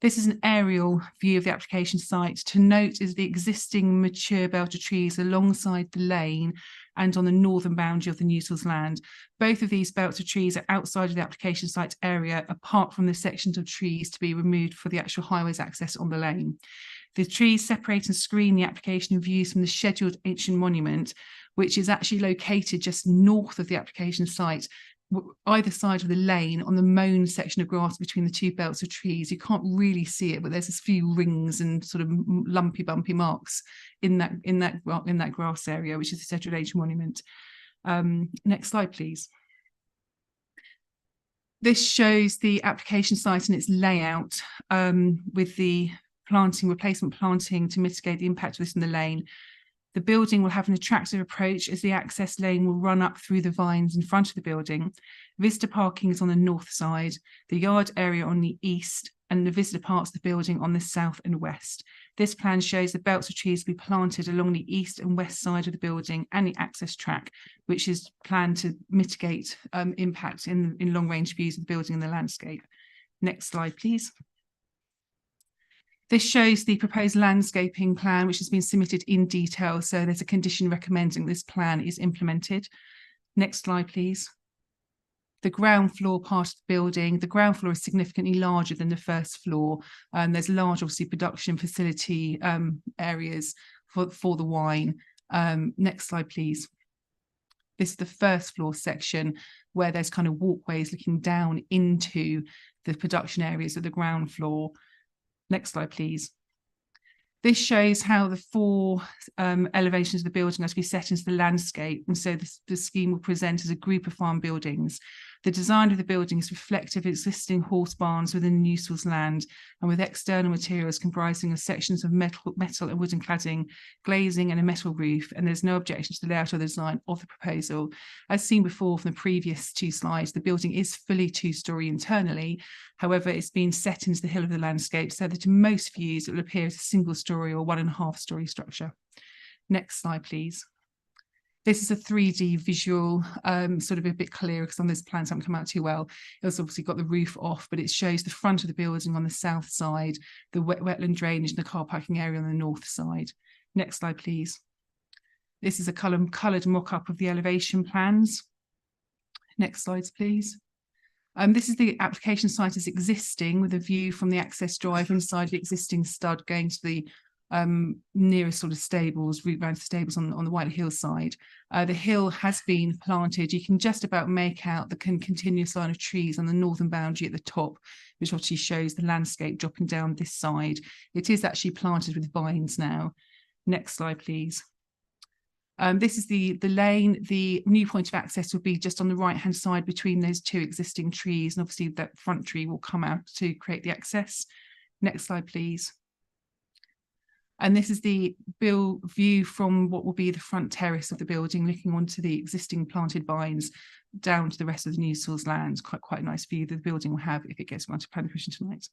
This is an aerial view of the application site. To note is the existing mature belt of trees alongside the lane and on the northern boundary of the Newsells land. Both of these belts of trees are outside of the application site area, apart from the sections of trees to be removed for the actual highways access on the lane. The trees separate and screen the application views from the scheduled ancient monument, which is actually located just north of the application site, either side of the lane on the mown section of grass between the 2 belts of trees. You can't really see it, but there's a few rings and sort of lumpy, bumpy marks in that grass area, which is the scheduled ancient monument. Next slide, please. This shows the application site and its layout with the replacement planting to mitigate the impact of this in the lane. The building will have an attractive approach as the access lane will run up through the vines in front of the building. Visitor parking is on the north side, the yard area on the east, and the visitor parts of the building on the south and west. This plan shows the belts of trees to be planted along the east and west side of the building and the access track, which is planned to mitigate impact in long-range views of the building and the landscape. Next slide, please. This shows the proposed landscaping plan, which has been submitted in detail. So there's a condition recommending this plan is implemented. Next slide, please. The ground floor part of the building, the ground floor is significantly larger than the first floor. There's large, obviously, production facility areas for the wine. Next slide, please. This is the first floor section where there's kind of walkways looking down into the production areas of the ground floor. Next slide, please. This shows how the four elevations of the building are to be set into the landscape. And so the scheme will present as a group of farm buildings. The design of the building is reflective of existing horse barns within Newswells land, and with external materials comprising of sections of metal and wooden cladding, glazing and a metal roof. And there's no objection to the layout or the design of the proposal. As seen before from the previous two slides, the building is fully two-storey internally. However, it's been set into the hill of the landscape so that in most views it will appear as a single-storey or 1.5-storey structure. Next slide, please. This is a 3D visual, sort of a bit clearer because some of those plans haven't come out too well. It's obviously got the roof off, but it shows the front of the building on the south side, the wetland drainage and the car parking area on the north side. Next slide, please. This is a coloured mock-up of the elevation plans. Next slides, please. This is the application site as existing with a view from the access drive inside the existing stud going to the nearest sort of stables, route round to stables on the White Hill side. The hill has been planted. You can just about make out the continuous line of trees on the northern boundary at the top, which obviously shows the landscape dropping down this side. It is actually planted with vines now. Next slide, please. This is the lane. The new point of access will be just on the right-hand side between those two existing trees. And obviously that front tree will come out to create the access. Next slide, please. And this is the view from what will be the front terrace of the building, looking onto the existing planted vines down to the rest of the Newswells land. Quite a nice view that the building will have if it gets granted planning permission tonight.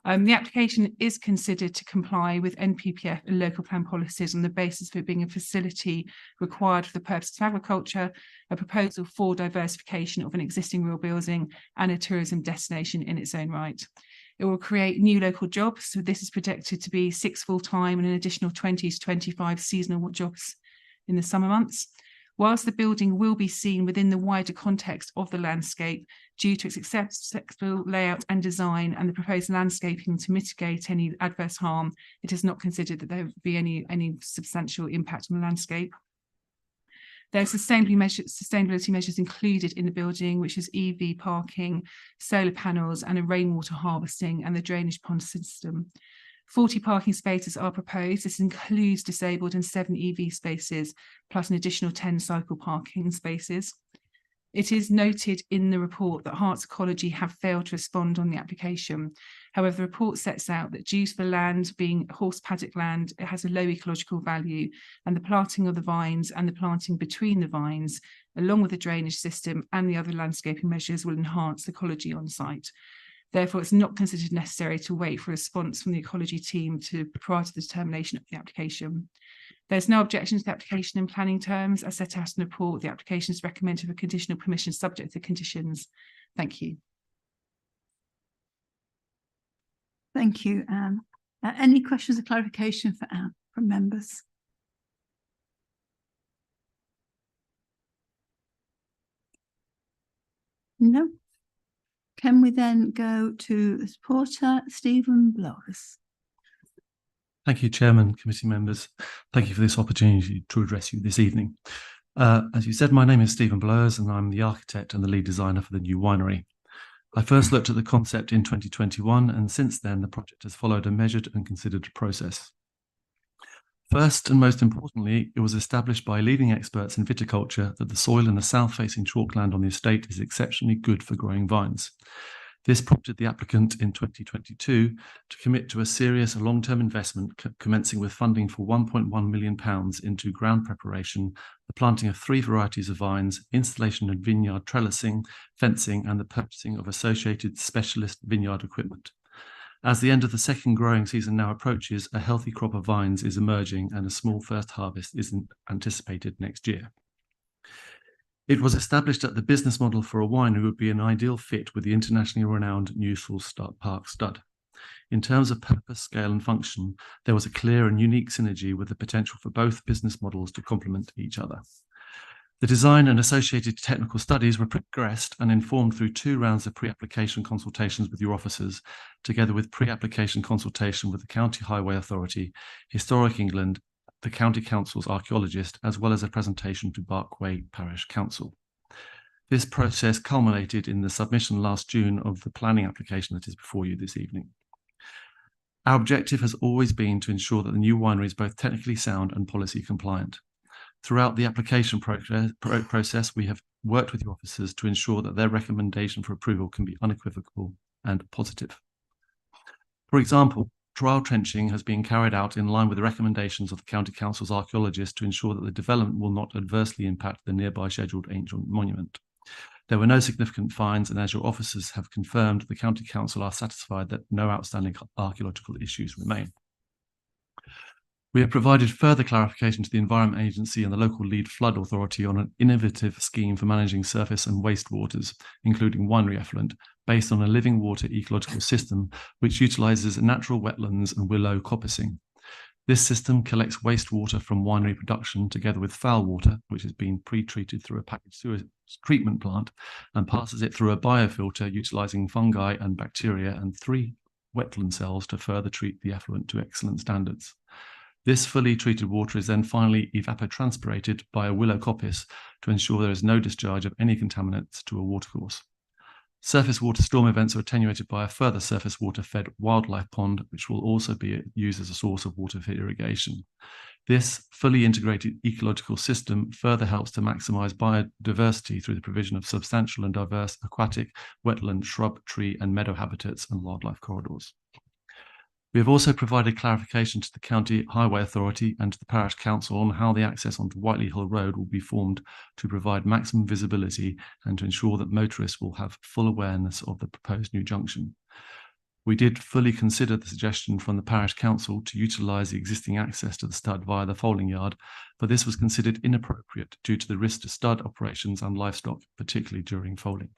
The application is considered to comply with NPPF and local plan policies on the basis of it being a facility required for the purposes of agriculture, a proposal for diversification of an existing rural building, and a tourism destination in its own right. It will create new local jobs. So this is projected to be 6 full-time and an additional 20 to 25 seasonal jobs in the summer months. Whilst the building will be seen within the wider context of the landscape due to its acceptable layout and design and the proposed landscaping to mitigate any adverse harm, it is not considered that there would be any substantial impact on the landscape. There are sustainability measures included in the building, which is EV parking, solar panels, and a rainwater harvesting and the drainage pond system. 40 parking spaces are proposed. This includes disabled and 7 EV spaces, plus an additional 10 cycle parking spaces. It is noted in the report that Herts Ecology have failed to respond on the application. However, the report sets out that due to the land being horse paddock land, it has a low ecological value, and the planting of the vines and the planting between the vines, along with the drainage system and the other landscaping measures, will enhance ecology on site. Therefore, it's not considered necessary to wait for a response from the ecology team prior to the determination of the application. There's no objection to the application in planning terms. As set out in the report, the application is recommended for conditional permission subject to conditions. Thank you. Thank you, Anne. Any questions or clarification for Anne from members? No. Can we then go to the supporter, Stephen Blowers? Thank you, Chairman, committee members. Thank you for this opportunity to address you this evening. As you said, my name is Stephen Blowers and I'm the architect and the lead designer for the new winery. I first looked at the concept in 2021, and since then the project has followed a measured and considered process. First and most importantly, it was established by leading experts in viticulture that the soil in the south-facing chalkland on the estate is exceptionally good for growing vines. This prompted the applicant in 2022 to commit to a serious long-term investment commencing with funding for £1.1 million into ground preparation, the planting of 3 varieties of vines, installation of vineyard trellising, fencing, and the purchasing of associated specialist vineyard equipment. As the end of the second growing season now approaches, a healthy crop of vines is emerging and a small first harvest is anticipated next year. It was established that the business model for a winery would be an ideal fit with the internationally renowned Newswells Park stud. In terms of purpose, scale, and function, there was a clear and unique synergy with the potential for both business models to complement each other. The design and associated technical studies were progressed and informed through 2 rounds of pre-application consultations with your officers, together with pre-application consultation with the County Highway Authority, Historic England, the County Council's archaeologist, as well as a presentation to Barkway Parish Council. This process culminated in the submission last June of the planning application that is before you this evening. Our objective has always been to ensure that the new winery is both technically sound and policy compliant. Throughout the application process, we have worked with your officers to ensure that their recommendation for approval can be unequivocal and positive. For example, trial trenching has been carried out in line with the recommendations of the County Council's archaeologists to ensure that the development will not adversely impact the nearby scheduled ancient monument. There were no significant fines, and as your officers have confirmed, the County Council are satisfied that no outstanding archaeological issues remain. We have provided further clarification to the Environment Agency and the local lead flood authority on an innovative scheme for managing surface and wastewaters, including winery effluent, based on a living water ecological system which utilises natural wetlands and willow coppicing. This system collects wastewater from winery production together with foul water, which has been pre-treated through a packaged sewage treatment plant, and passes it through a biofilter utilising fungi and bacteria and 3 wetland cells to further treat the effluent to excellent standards. This fully treated water is then finally evapotranspirated by a willow coppice to ensure there is no discharge of any contaminants to a watercourse. Surface water storm events are attenuated by a further surface water fed wildlife pond, which will also be used as a source of water for irrigation. This fully integrated ecological system further helps to maximise biodiversity through the provision of substantial and diverse aquatic, wetland, shrub, tree and meadow habitats and wildlife corridors. We have also provided clarification to the County Highway Authority and to the Parish Council on how the access onto Whiteley Hill Road will be formed to provide maximum visibility and to ensure that motorists will have full awareness of the proposed new junction. We did fully consider the suggestion from the Parish Council to utilise the existing access to the stud via the foaling yard, but this was considered inappropriate due to the risk to stud operations and livestock, particularly during foaling.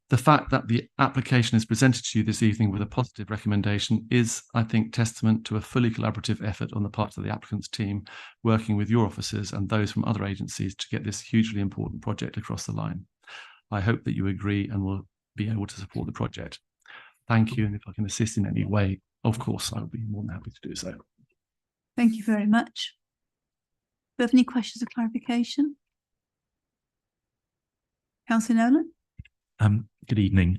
The fact that the application is presented to you this evening with a positive recommendation is, I think, testament to a fully collaborative effort on the part of the applicant's team, working with your officers and those from other agencies to get this hugely important project across the line. I hope that you agree and will be able to support the project. Thank you, and if I can assist in any way, of course, I will be more than happy to do so. Thank you very much. Do you have any questions or clarification? Councillor Nolan? Good evening.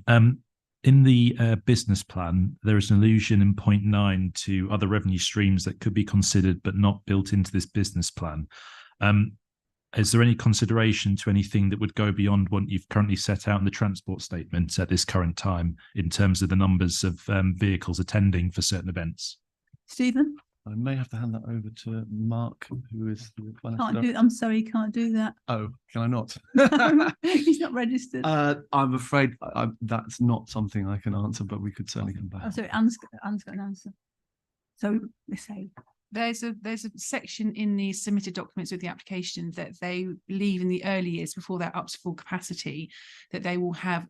In the business plan, there is an allusion in point 9 to other revenue streams that could be considered but not built into this business plan. Is there any consideration to anything that would go beyond what you've currently set out in the transport statement at this current time in terms of the numbers of vehicles attending for certain events? Stephen? I may have to hand that over to Mark, who is the I'm sorry, you can't do that. Oh, can I not? He's not registered. I'm afraid that's not something I can answer, but we could certainly come back. Oh, sorry, Anne's got an answer. So let's say. There's a section in the submitted documents with the application that they leave in the early years before they're up to full capacity, that they will have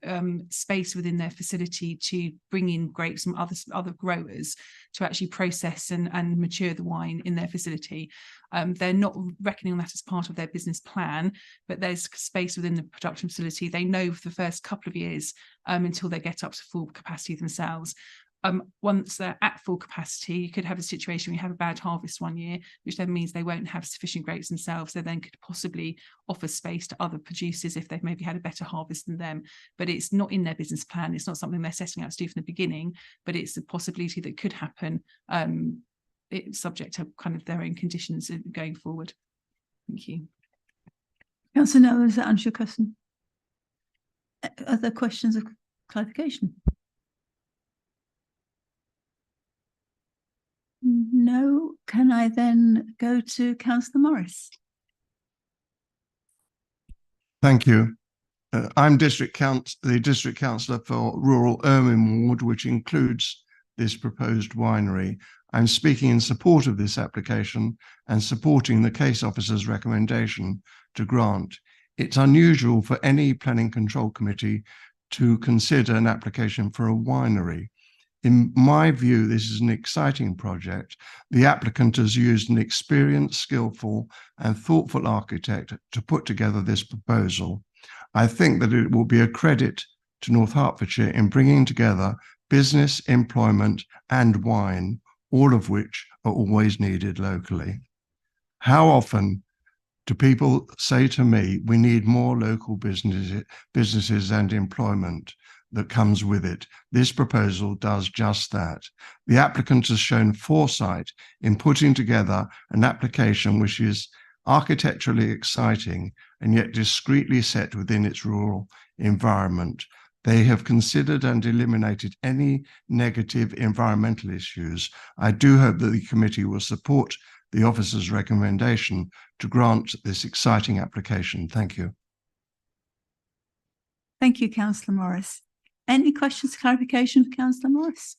space within their facility to bring in grapes from other growers to actually process and mature the wine in their facility. They're not reckoning on that as part of their business plan, but there's space within the production facility. They know for the first couple of years until they get up to full capacity themselves. Once they're at full capacity, you could have a situation where you have a bad harvest one year, which then means they won't have sufficient grapes themselves. They then could possibly offer space to other producers if they've maybe had a better harvest than them. But it's not in their business plan. It's not something they're setting out to do from the beginning, but it's a possibility that could happen. It's subject to kind of their own conditions going forward. Thank you. Councillor Nolan, does that answer your question? Other questions of clarification? No. Can I then go to Councillor Morris? Thank you. I'm the District Councillor for Rural Ermine Ward, which includes this proposed winery. I'm speaking in support of this application and supporting the case officer's recommendation to grant. It's unusual for any planning control committee to consider an application for a winery. In my view, this is an exciting project. The applicant has used an experienced, skillful, and thoughtful architect to put together this proposal. I think that it will be a credit to North Hertfordshire in bringing together business, employment, and wine, all of which are always needed locally. How often Do people say to me, we need more local businesses and employment that comes with it? This proposal does just that. The applicant has shown foresight in putting together an application which is architecturally exciting and yet discreetly set within its rural environment. They have considered and eliminated any negative environmental issues. I do hope that the committee will support the officer's recommendation to grant this exciting application. Thank you. Thank you, Councillor Morris. Any questions, clarification for Councillor Morris?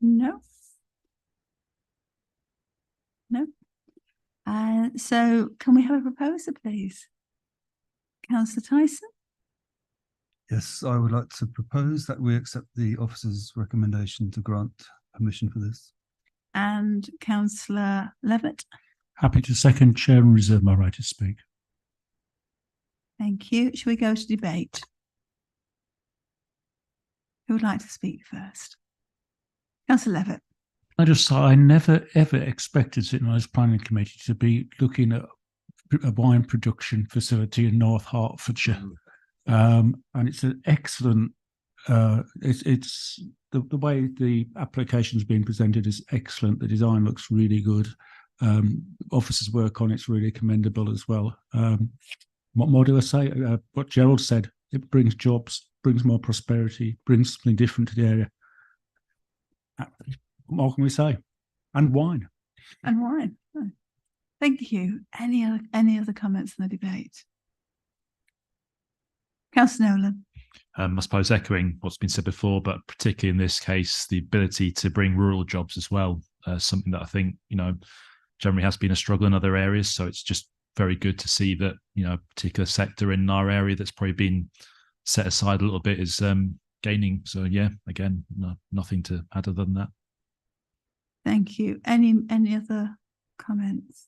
No. No. So can we have a proposer, please? Councillor Tyson? Yes, I would like to propose that we accept the officer's recommendation to grant permission for this. And Councillor Levitt? Happy to second, Chair, and reserve my right to speak. Thank you. Shall we go to debate? Who would like to speak first? Councillor Levitt. I just say I never ever expected sitting on this planning committee to be looking at a wine production facility in North Hertfordshire. And it's an excellent, it's the way the application's been presented is excellent. The design looks really good. Officers' work on it's really commendable as well. What more do I say? What Gerald said, it brings jobs, brings more prosperity, brings something different to the area. What more can we say? And wine. And wine. Oh. Thank you. Any other comments in the debate? Councillor Nolan. I suppose echoing what's been said before, but particularly in this case, the ability to bring rural jobs as well, something that I think, generally has been a struggle in other areas. So it's just very good to see that, a particular sector in our area that's probably been set aside a little bit is gaining. So yeah, again, nothing to add other than that. Thank you. Any other comments?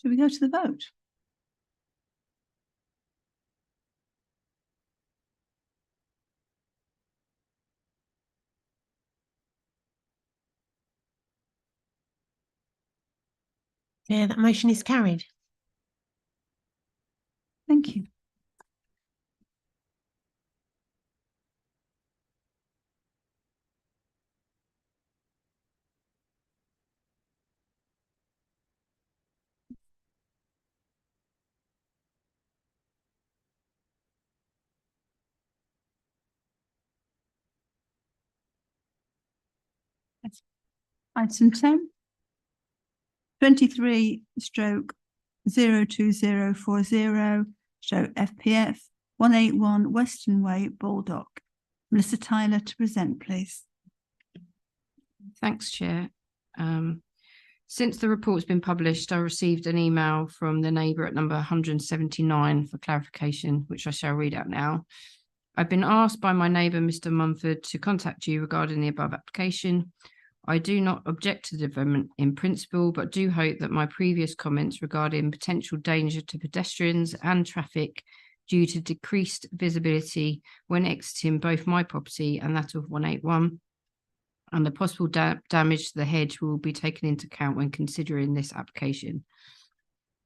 Should we go to the vote? Yeah, that motion is carried. Thank you. Item 10, 23/02040, FPF 181 Western Way, Baldock. Melissa Tyler to present, please. Thanks, Chair. Since the report's been published, I received an email from the neighbour at number 179 for clarification, which I shall read out now. I've been asked by my neighbour, Mr. Mumford, to contact you regarding the above application. I do not object to the development in principle, but do hope that my previous comments regarding potential danger to pedestrians and traffic due to decreased visibility when exiting both my property and that of 181 and the possible damage to the hedge will be taken into account when considering this application.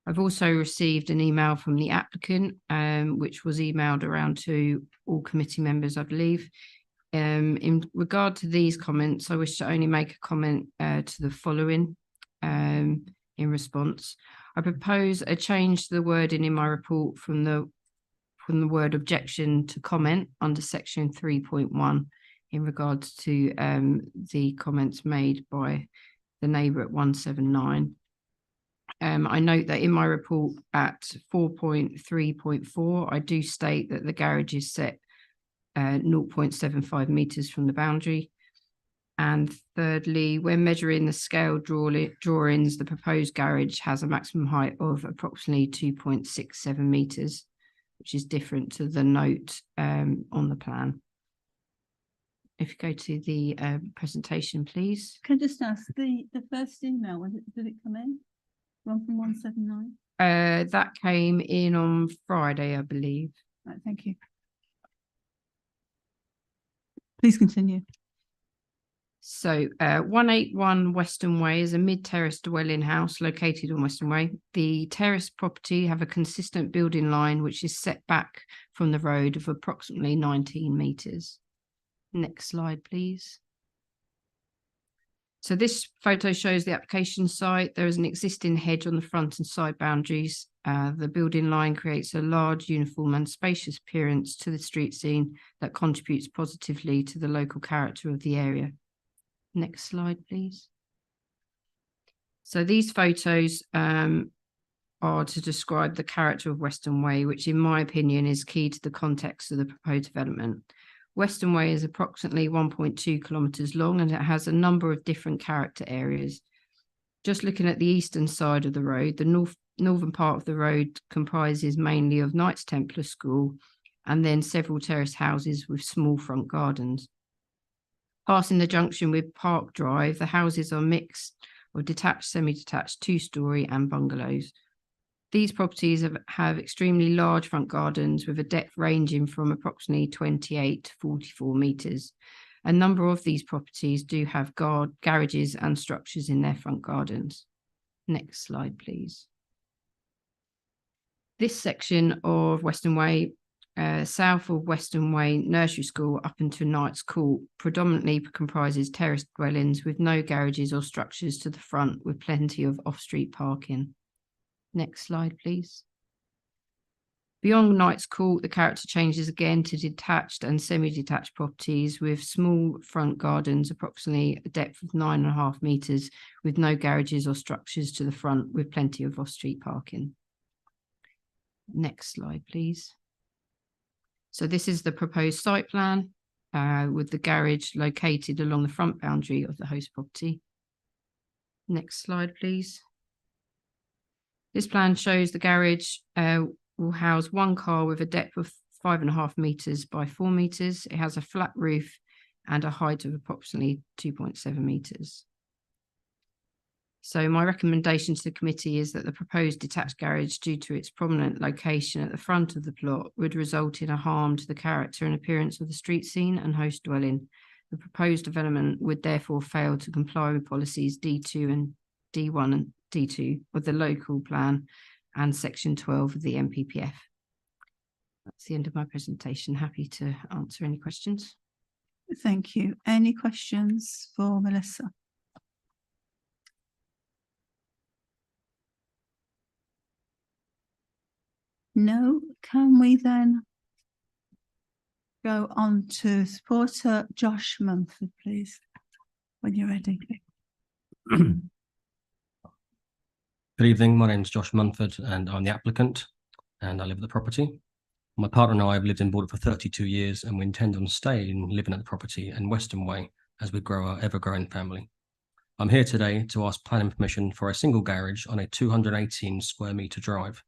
I've also received an email from the applicant, which was emailed around to all committee members, I believe. In regard to these comments, I wish to only make a comment to the following in response. I propose a change to the wording in my report from the word objection to comment under section 3.1 in regards to the comments made by the neighbour at 179. I note that in my report at 4.3.4, I do state that the garage is set 0.75 metres from the boundary. And thirdly, when measuring the scale drawings, the proposed garage has a maximum height of approximately 2.67 metres, which is different to the note on the plan. If you go to the presentation, please. Can I just ask, the first email, did it come in? One from 179? That came in on Friday, I believe. Right, thank you. Please continue. So 181 Western Way is a mid-terrace dwelling house located on Western Way. The terrace property have a consistent building line which is set back from the road of approximately 19 metres. Next slide, please. So this photo shows the application site. There is an existing hedge on the front and side boundaries. The building line creates a large, uniform and spacious appearance to the street scene that contributes positively to the local character of the area. Next slide, please. So these photos are to describe the character of Western Way, which in my opinion is key to the context of the proposed development. Western Way is approximately 1.2 kilometres long and it has a number of different character areas. Just looking at the eastern side of the road, the northern part of the road comprises mainly of Knights Templar School and then several terrace houses with small front gardens. Passing the junction with Park Drive, the houses are mixed of detached, semi-detached, two-storey and bungalows. These properties have extremely large front gardens with a depth ranging from approximately 28 to 44 metres. A number of these properties do have garages and structures in their front gardens. Next slide, please. This section of Western Way, south of Western Way Nursery School up into Knights Court, predominantly comprises terraced dwellings with no garages or structures to the front with plenty of off-street parking. Next slide, please. Beyond Knights Court, the character changes again to detached and semi-detached properties with small front gardens, approximately a depth of 9.5 metres, with no garages or structures to the front with plenty of off-street parking. Next slide, please. So this is the proposed site plan with the garage located along the front boundary of the host property. Next slide, please. This plan shows the garage will house one car with a depth of 5.5 metres by 4 metres. It has a flat roof and a height of approximately 2.7 metres. So my recommendation to the committee is that the proposed detached garage, due to its prominent location at the front of the plot, would result in a harm to the character and appearance of the street scene and host dwelling. The proposed development would therefore fail to comply with policies D2 and D1 and D2 of the local plan and section 12 of the NPPF. That's the end of my presentation. Happy to answer any questions. Thank you. Any questions for Melissa? No. Can we then go on to supporter Josh Mumford, please, when you're ready. Good evening, my name is Josh Munford and I'm the applicant and I live at the property. My partner and I have lived in Border for 32 years and we intend on staying living at the property in Western Way as we grow our ever-growing family. I'm here today to ask planning permission for a single garage on a 218 square metre drive.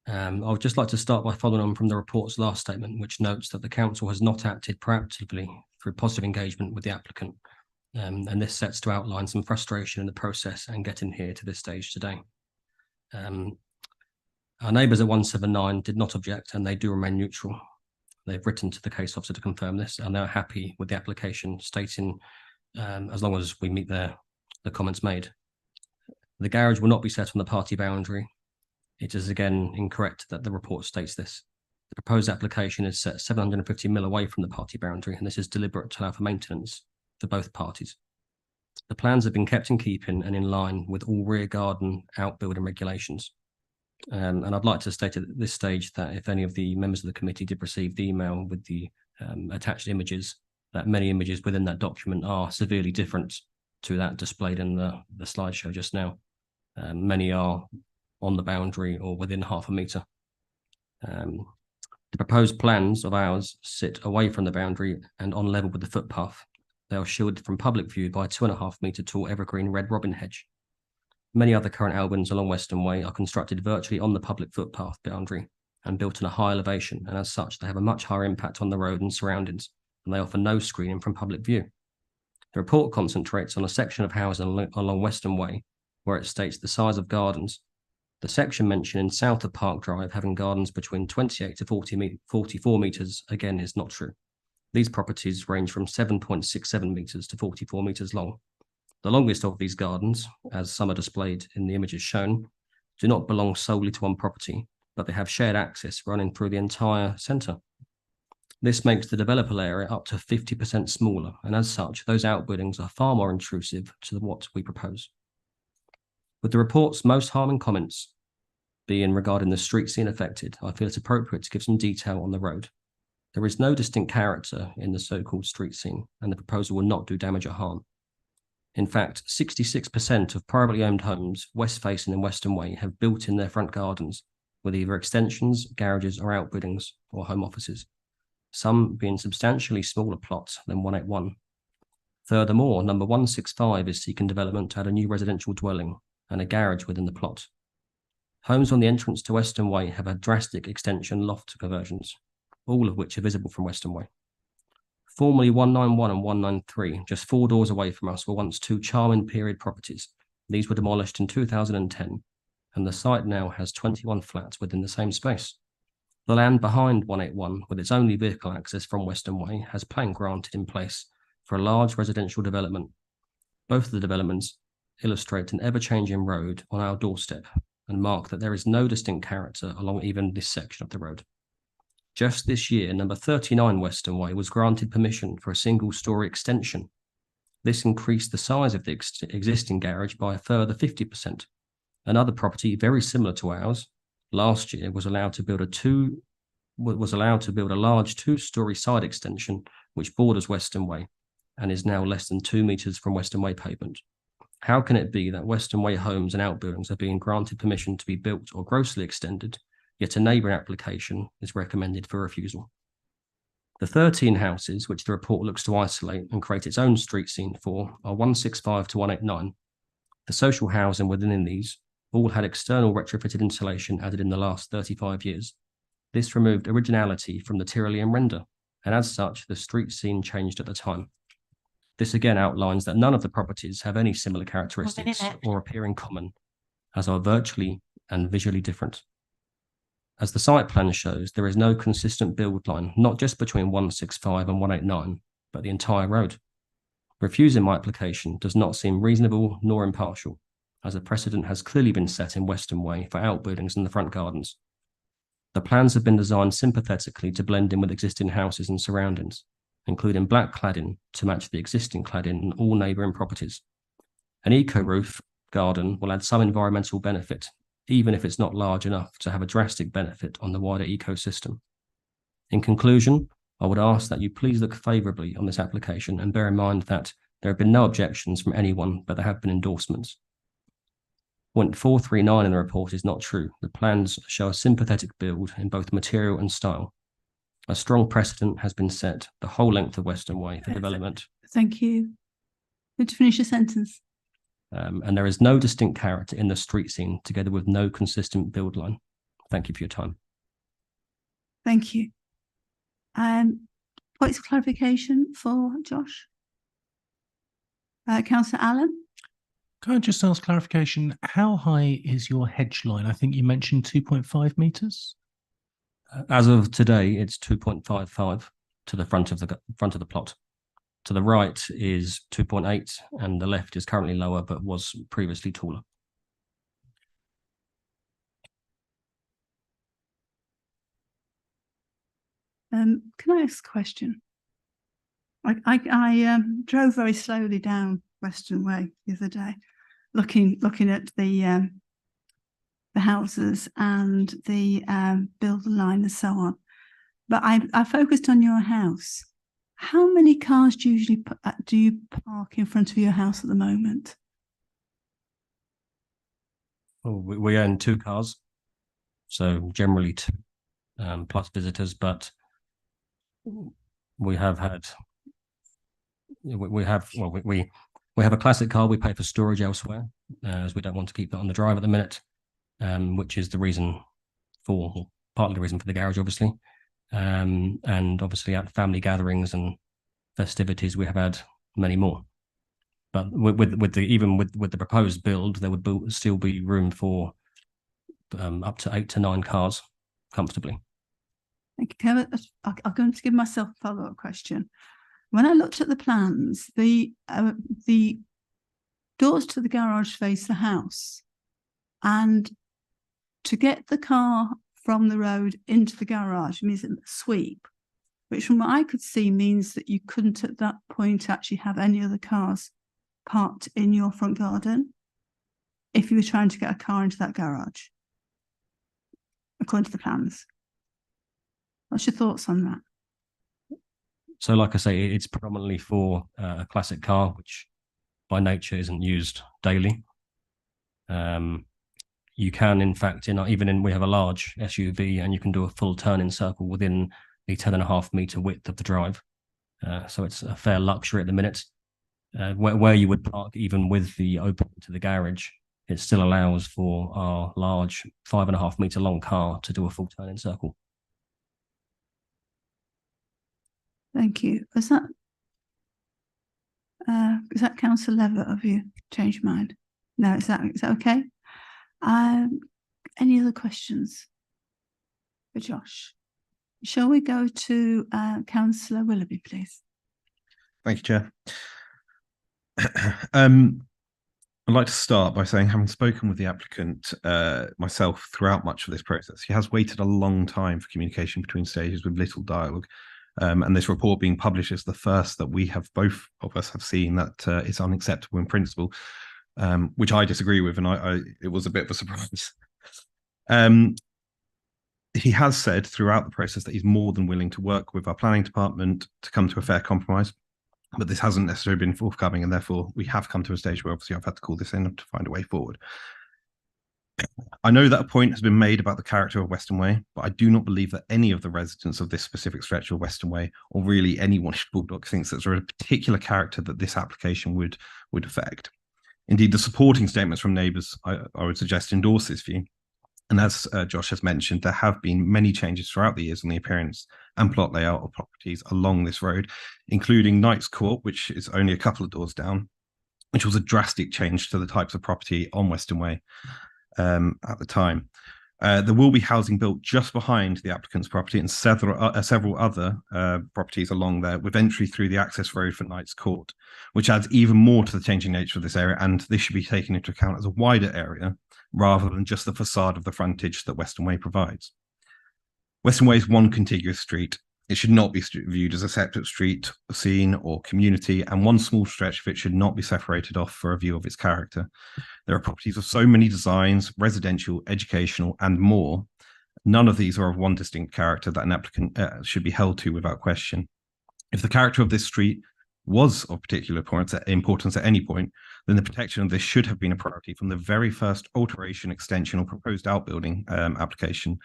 I would just like to start by following on from the report's last statement, which notes that the council has not acted proactively through positive engagement with the applicant. And this sets to outline some frustration in the process and getting here to this stage today. Our neighbours at 179 did not object and they do remain neutral. They've written to the case officer to confirm this and they're happy with the application, stating as long as we meet the comments made. The garage will not be set on the party boundary. It is again incorrect that the report states this. The proposed application is set 750 mil away from the party boundary and this is deliberate to allow for maintenance for both parties. The plans have been kept in keeping and in line with all rear garden outbuilding regulations. And I'd like to state at this stage that if any of the members of the committee did receive the email with the attached images, that many images within that document are severely different to that displayed in the slideshow just now. Many are on the boundary or within half a metre. The proposed plans of ours sit away from the boundary and on level with the footpath. They are shielded from public view by a 2.5 metre tall evergreen red robin hedge. Many other current albums along Western Way are constructed virtually on the public footpath boundary and built in a high elevation, and as such they have a much higher impact on the road and surroundings, and they offer no screening from public view. The report concentrates on a section of housing along Western Way where it states the size of gardens The section mentioned south of Park Drive having gardens between 28 to 44 metres again is not true. These properties range from 7.67 metres to 44 metres long. The longest of these gardens, as some are displayed in the images shown, do not belong solely to one property, but they have shared access running through the entire centre. This makes the developable area up to 50% smaller, and as such, those outbuildings are far more intrusive to what we propose. With the report's most harming comments being regarding the street scene affected, I feel it's appropriate to give some detail on the road. There is no distinct character in the so-called street scene, and the proposal will not do damage or harm. In fact, 66% of privately owned homes west-facing in Weston Way have built in their front gardens with either extensions, garages or outbuildings or home offices, some being substantially smaller plots than 181. Furthermore, number 165 is seeking development to add a new residential dwelling and a garage within the plot. Homes on the entrance to Weston Way have had drastic extension loft conversions, all of which are visible from Weston Way. Formerly 191 and 193, just 4 doors away from us, were once 2 charming period properties. These were demolished in 2010, and the site now has 21 flats within the same space. The land behind 181, with its only vehicle access from Weston Way, has planning granted in place for a large residential development. Both of the developments illustrate an ever-changing road on our doorstep and mark that there is no distinct character along even this section of the road. Just this year, number 39 Weston Way was granted permission for a single-storey extension. This increased the size of the existing garage by a further 50%. Another property very similar to ours last year was allowed to build a large 2-storey side extension which borders Weston Way and is now less than 2 metres from Weston Way pavement. How can it be that Weston Way homes and outbuildings are being granted permission to be built or grossly extended, yet a neighbouring application is recommended for refusal? The 13 houses which the report looks to isolate and create its own street scene for are 165 to 189. The social housing within these all had external retrofitted insulation added in the last 35 years. This removed originality from the Tyrolean render, and as such, the street scene changed at the time. This again outlines that none of the properties have any similar characteristics or appear in common, as are virtually and visually different. As the site plan shows, there is no consistent build line, not just between 165 and 189, but the entire road. Refusing my application does not seem reasonable nor impartial, as a precedent has clearly been set in Weston Way for outbuildings in the front gardens. The plans have been designed sympathetically to blend in with existing houses and surroundings, including black cladding to match the existing cladding in all neighbouring properties. An eco-roof garden will add some environmental benefit, even if it's not large enough to have a drastic benefit on the wider ecosystem. In conclusion, I would ask that you please look favourably on this application and bear in mind that there have been no objections from anyone, but there have been endorsements. Point 439 in the report is not true. The plans show a sympathetic build in both material and style. A strong precedent has been set the whole length of Weston Way for development. Thank you. Good to finish your sentence. And there is no distinct character in the street scene, together with no consistent build line. Thank you for your time. Thank you. Points of clarification for Josh? Councillor Allen? Can I just ask clarification? How high is your hedge line? I think you mentioned 2.5 metres. As of today, it's 2.55 to the front of the plot. To the right is 2.8, and the left is currently lower, but was previously taller. Can I ask a question? I drove very slowly down Weston Way the other day, looking at the houses and the build line and so on. But I focused on your house. How many cars do you park in front of your house at the moment? Well, we own 2 cars, so generally 2 plus visitors. But we have had we have a classic car. We pay for storage elsewhere, as we don't want to keep that on the drive at the minute, which is the reason for partly the reason for the garage, obviously. And obviously at family gatherings and festivities, we have had many more. But with the proposed build, there would still be room for up to 8 to 9 cars comfortably. Thank you, Kevin. I'm going to give myself a follow-up question. When I looked at the plans, the doors to the garage face the house, and to get the car from the road into the garage means a sweep, which from what I could see means that you couldn't at that point actually have any other cars parked in your front garden if you were trying to get a car into that garage, according to the plans. What's your thoughts on that? So like I say, it's predominantly for a classic car, which by nature isn't used daily. You can, in fact, we have a large SUV, and you can do a full turn-in circle within the 10.5 meter width of the drive. So it's a fair luxury at the minute. Where you would park, even with the open to the garage, it still allows for our large 5.5 meter long car to do a full turn-in circle. Thank you. Is that Councillor Levitt? Have you changed your mind? No, is that okay? Any other questions for Josh? Shall we go to Councillor Willoughby, please? Thank you, Chair. I'd like to start by saying, having spoken with the applicant myself throughout much of this process, he has waited a long time for communication between stages with little dialogue. And this report being published is the first that we have, both of us have seen, that it's unacceptable in principle, which I disagree with, and it was a bit of a surprise. He has said throughout the process that he's more than willing to work with our planning department to come to a fair compromise, but this hasn't necessarily been forthcoming, and therefore we have come to a stage where obviously I've had to call this in to find a way forward. I know that a point has been made about the character of Western Way, but I do not believe that any of the residents of this specific stretch of Western Way, or really anyone in Baldock, thinks that there is a particular character that this application would affect. Indeed, the supporting statements from neighbours, I would suggest, endorse this view. And as Josh has mentioned, there have been many changes throughout the years in the appearance and plot layout of properties along this road, including Knights Court, which is only a couple of doors down, which was a drastic change to the types of property on Western Way at the time. There will be housing built just behind the applicant's property and several other properties along there, with entry through the access road for Knights Court, which adds even more to the changing nature of this area, and this should be taken into account as a wider area rather than just the facade of the frontage that Western Way provides. Western Way is one contiguous street. It should not be viewed as a separate street, scene, or community, and one small stretch of it should not be separated off for a view of its character. There are properties of so many designs, residential, educational, and more. None of these are of one distinct character that an applicant should be held to without question. If the character of this street was of particular importance at any point, then the protection of this should have been a priority from the very first alteration, extension, or proposed outbuilding application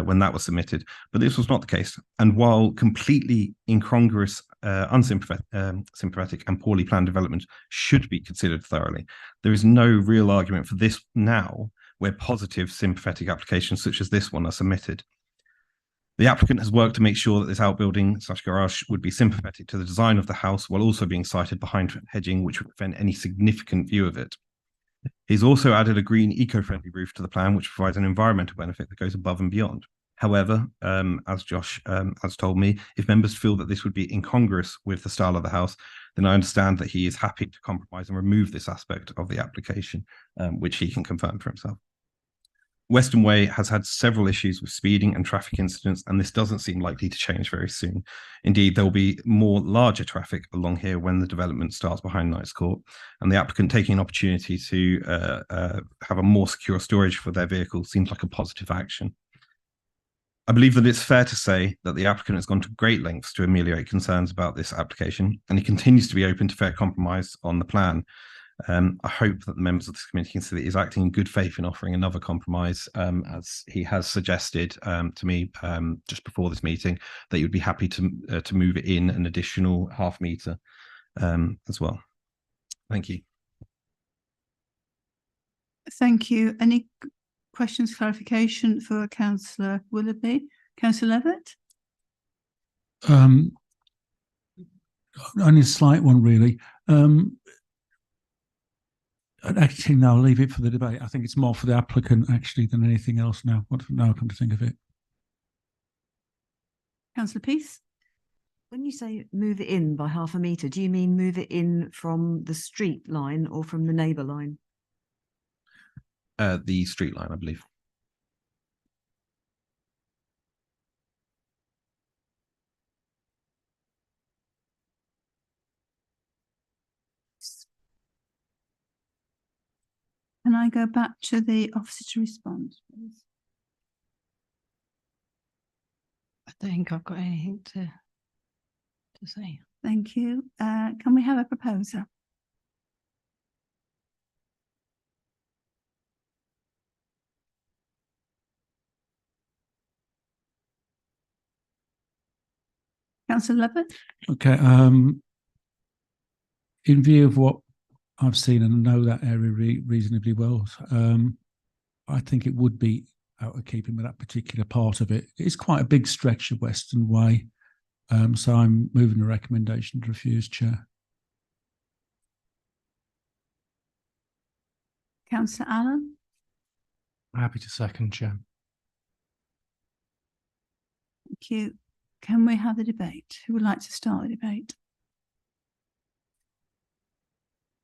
when that was submitted. But this was not the case. And while completely incongruous, unsympathetic, and poorly planned development should be considered thoroughly, there is no real argument for this now, where positive, sympathetic applications such as this one are submitted. The applicant has worked to make sure that this outbuilding/garage would be sympathetic to the design of the house, while also being sited behind hedging, which would prevent any significant view of it. He's also added a green, eco-friendly roof to the plan, which provides an environmental benefit that goes above and beyond. However, as Josh has told me, if members feel that this would be incongruous with the style of the house, then I understand that he is happy to compromise and remove this aspect of the application, which he can confirm for himself. Western Way has had several issues with speeding and traffic incidents, and this doesn't seem likely to change very soon. Indeed, there will be more larger traffic along here when the development starts behind Knights Court, and the applicant taking an opportunity to have a more secure storage for their vehicle seems like a positive action. I believe that it's fair to say that the applicant has gone to great lengths to ameliorate concerns about this application, and he continues to be open to fair compromise on the plan. I hope that the members of this committee can see that he's acting in good faith in offering another compromise, as he has suggested to me just before this meeting that he would be happy to move it in an additional half metre as well. Thank you. Thank you. Any questions, clarification for Councillor Willoughby? Councillor Levitt? Only a slight one, really. Actually, no, I'll leave it for the debate. I think it's more for the applicant actually than anything else now. Now I come to think of it. Councillor Peace? When you say move it in by 0.5 metre, do you mean move it in from the street line or from the neighbour line? The street line, I believe. Can I go back to the officer to respond, please? I don't think I've got anything to say. Thank you. Can we have a proposer? Councillor Levitt? Okay. In view of what I've seen and know that area reasonably well, I think it would be out of keeping with that particular part of it. It's quite a big stretch of Western Way. So I'm moving the recommendation to refuse, Chair. Councillor Allen? Happy to second, Chair. Thank you. Can we have a debate? Who would like to start the debate?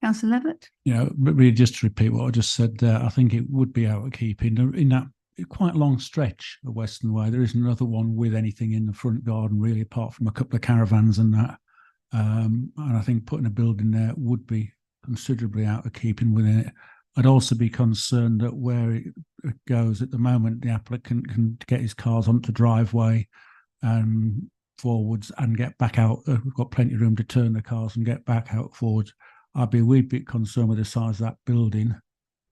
Councillor Levitt? You know, really just to repeat what I just said there, I think it would be out of keeping in that quite long stretch of Western Way. There isn't another one with anything in the front garden really, apart from a couple of caravans and that. And I think putting a building there would be considerably out of keeping within it. I'd also be concerned that where it goes at the moment, the applicant can get his cars onto the driveway and forwards and get back out. We've got plenty of room to turn the cars and get back out forwards. I'd be a wee bit concerned with the size of that building,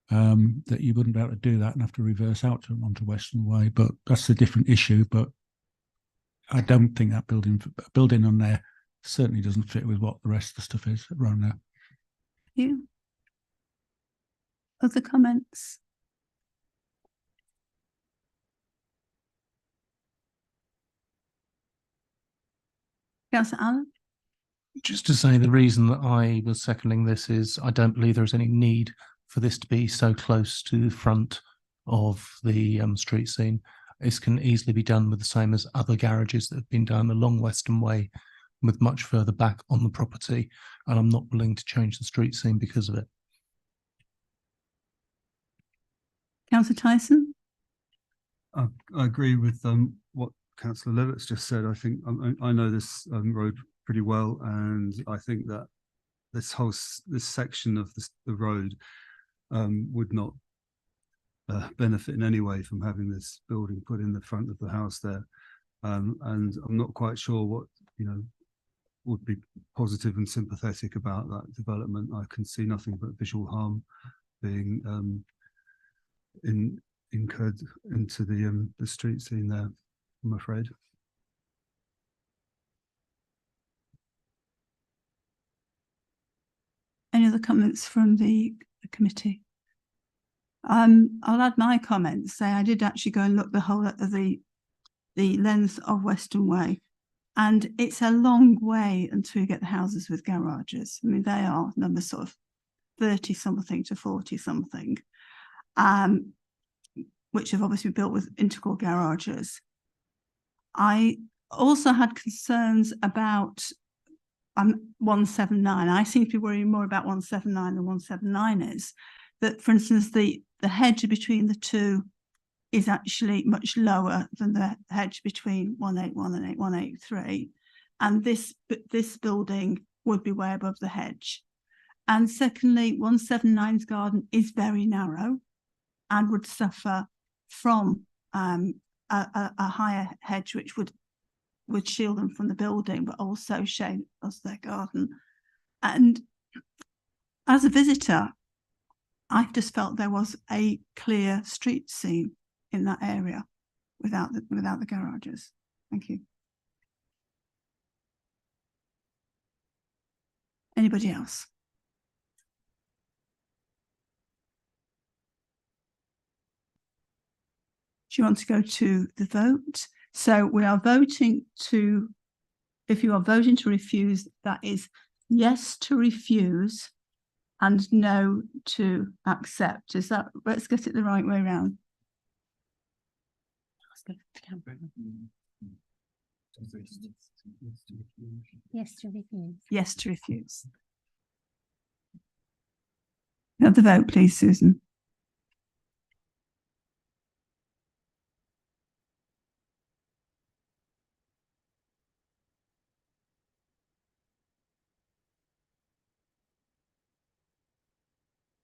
that you wouldn't be able to do that and have to reverse out onto Western Way. But that's a different issue. But I don't think that building on there certainly doesn't fit with what the rest of the stuff is around there. Thank you. Other comments? Councillor Allen? Just to say, the reason that I was seconding this is I don't believe there is any need for this to be so close to the front of the street scene. This can easily be done with the same as other garages that have been done along Western Way, with much further back on the property, and I'm not willing to change the street scene because of it. Councillor Tyson? I agree with what Councillor Levitt's just said. I think I know this road pretty well, and I think that this section of the road would not benefit in any way from having this building put in the front of the house there. And I'm not quite sure what would be positive and sympathetic about that development. I can see nothing but visual harm being incurred into the street scene there, I'm afraid. Any other comments from the committee? I'll add my comments. Say I did actually go and look the whole of the length of Western Way, and it's a long way until you get the houses with garages. I mean, they are numbers sort of 30 something to 40 something, which have obviously been built with integral garages. I also had concerns about 179. I seem to be worrying more about 179 than 179 is. That, for instance, the hedge between the two is actually much lower than the hedge between 181 and 183. And this building would be way above the hedge. And secondly, 179's garden is very narrow and would suffer from a higher hedge, which would shield them from the building, but also shade us their garden. And as a visitor, I just felt there was a clear street scene in that area without the garages. Thank you. Anybody else? Do you want to go to the vote? So we are voting to, if you are voting to refuse, that is yes to refuse, and no to accept. Is that, let's get it the right way round. Yes to refuse. Yes to refuse. Have the vote, please, Susan.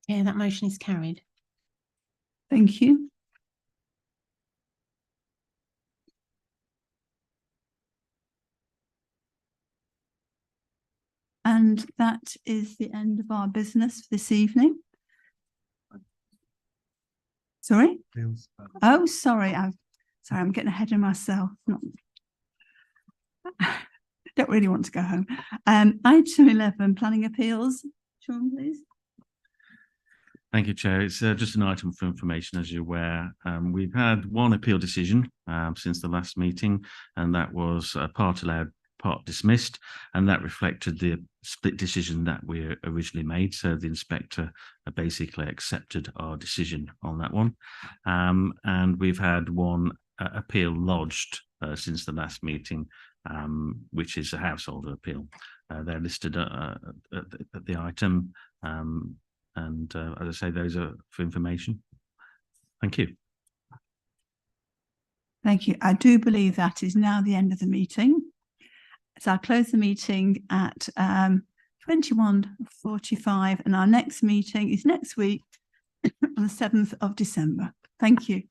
Yeah, that motion is carried. Thank you. And that is the end of our business for this evening. Sorry? Oh, sorry. I'm getting ahead of myself. Don't really want to go home. Item 11, planning appeals. Sean, please. Thank you, Chair. It's just an item for information, as you're aware. We've had one appeal decision since the last meeting, and that was part allowed, part dismissed, and that reflected the split decision that we originally made. So the inspector basically accepted our decision on that one. And we've had one appeal lodged since the last meeting, which is a householder appeal. They're listed at the item. And as I say, those are for information. Thank you. Thank you. I do believe that is now the end of the meeting. So I'll close the meeting at 21:45, and our next meeting is next week on the 7th of December. Thank you.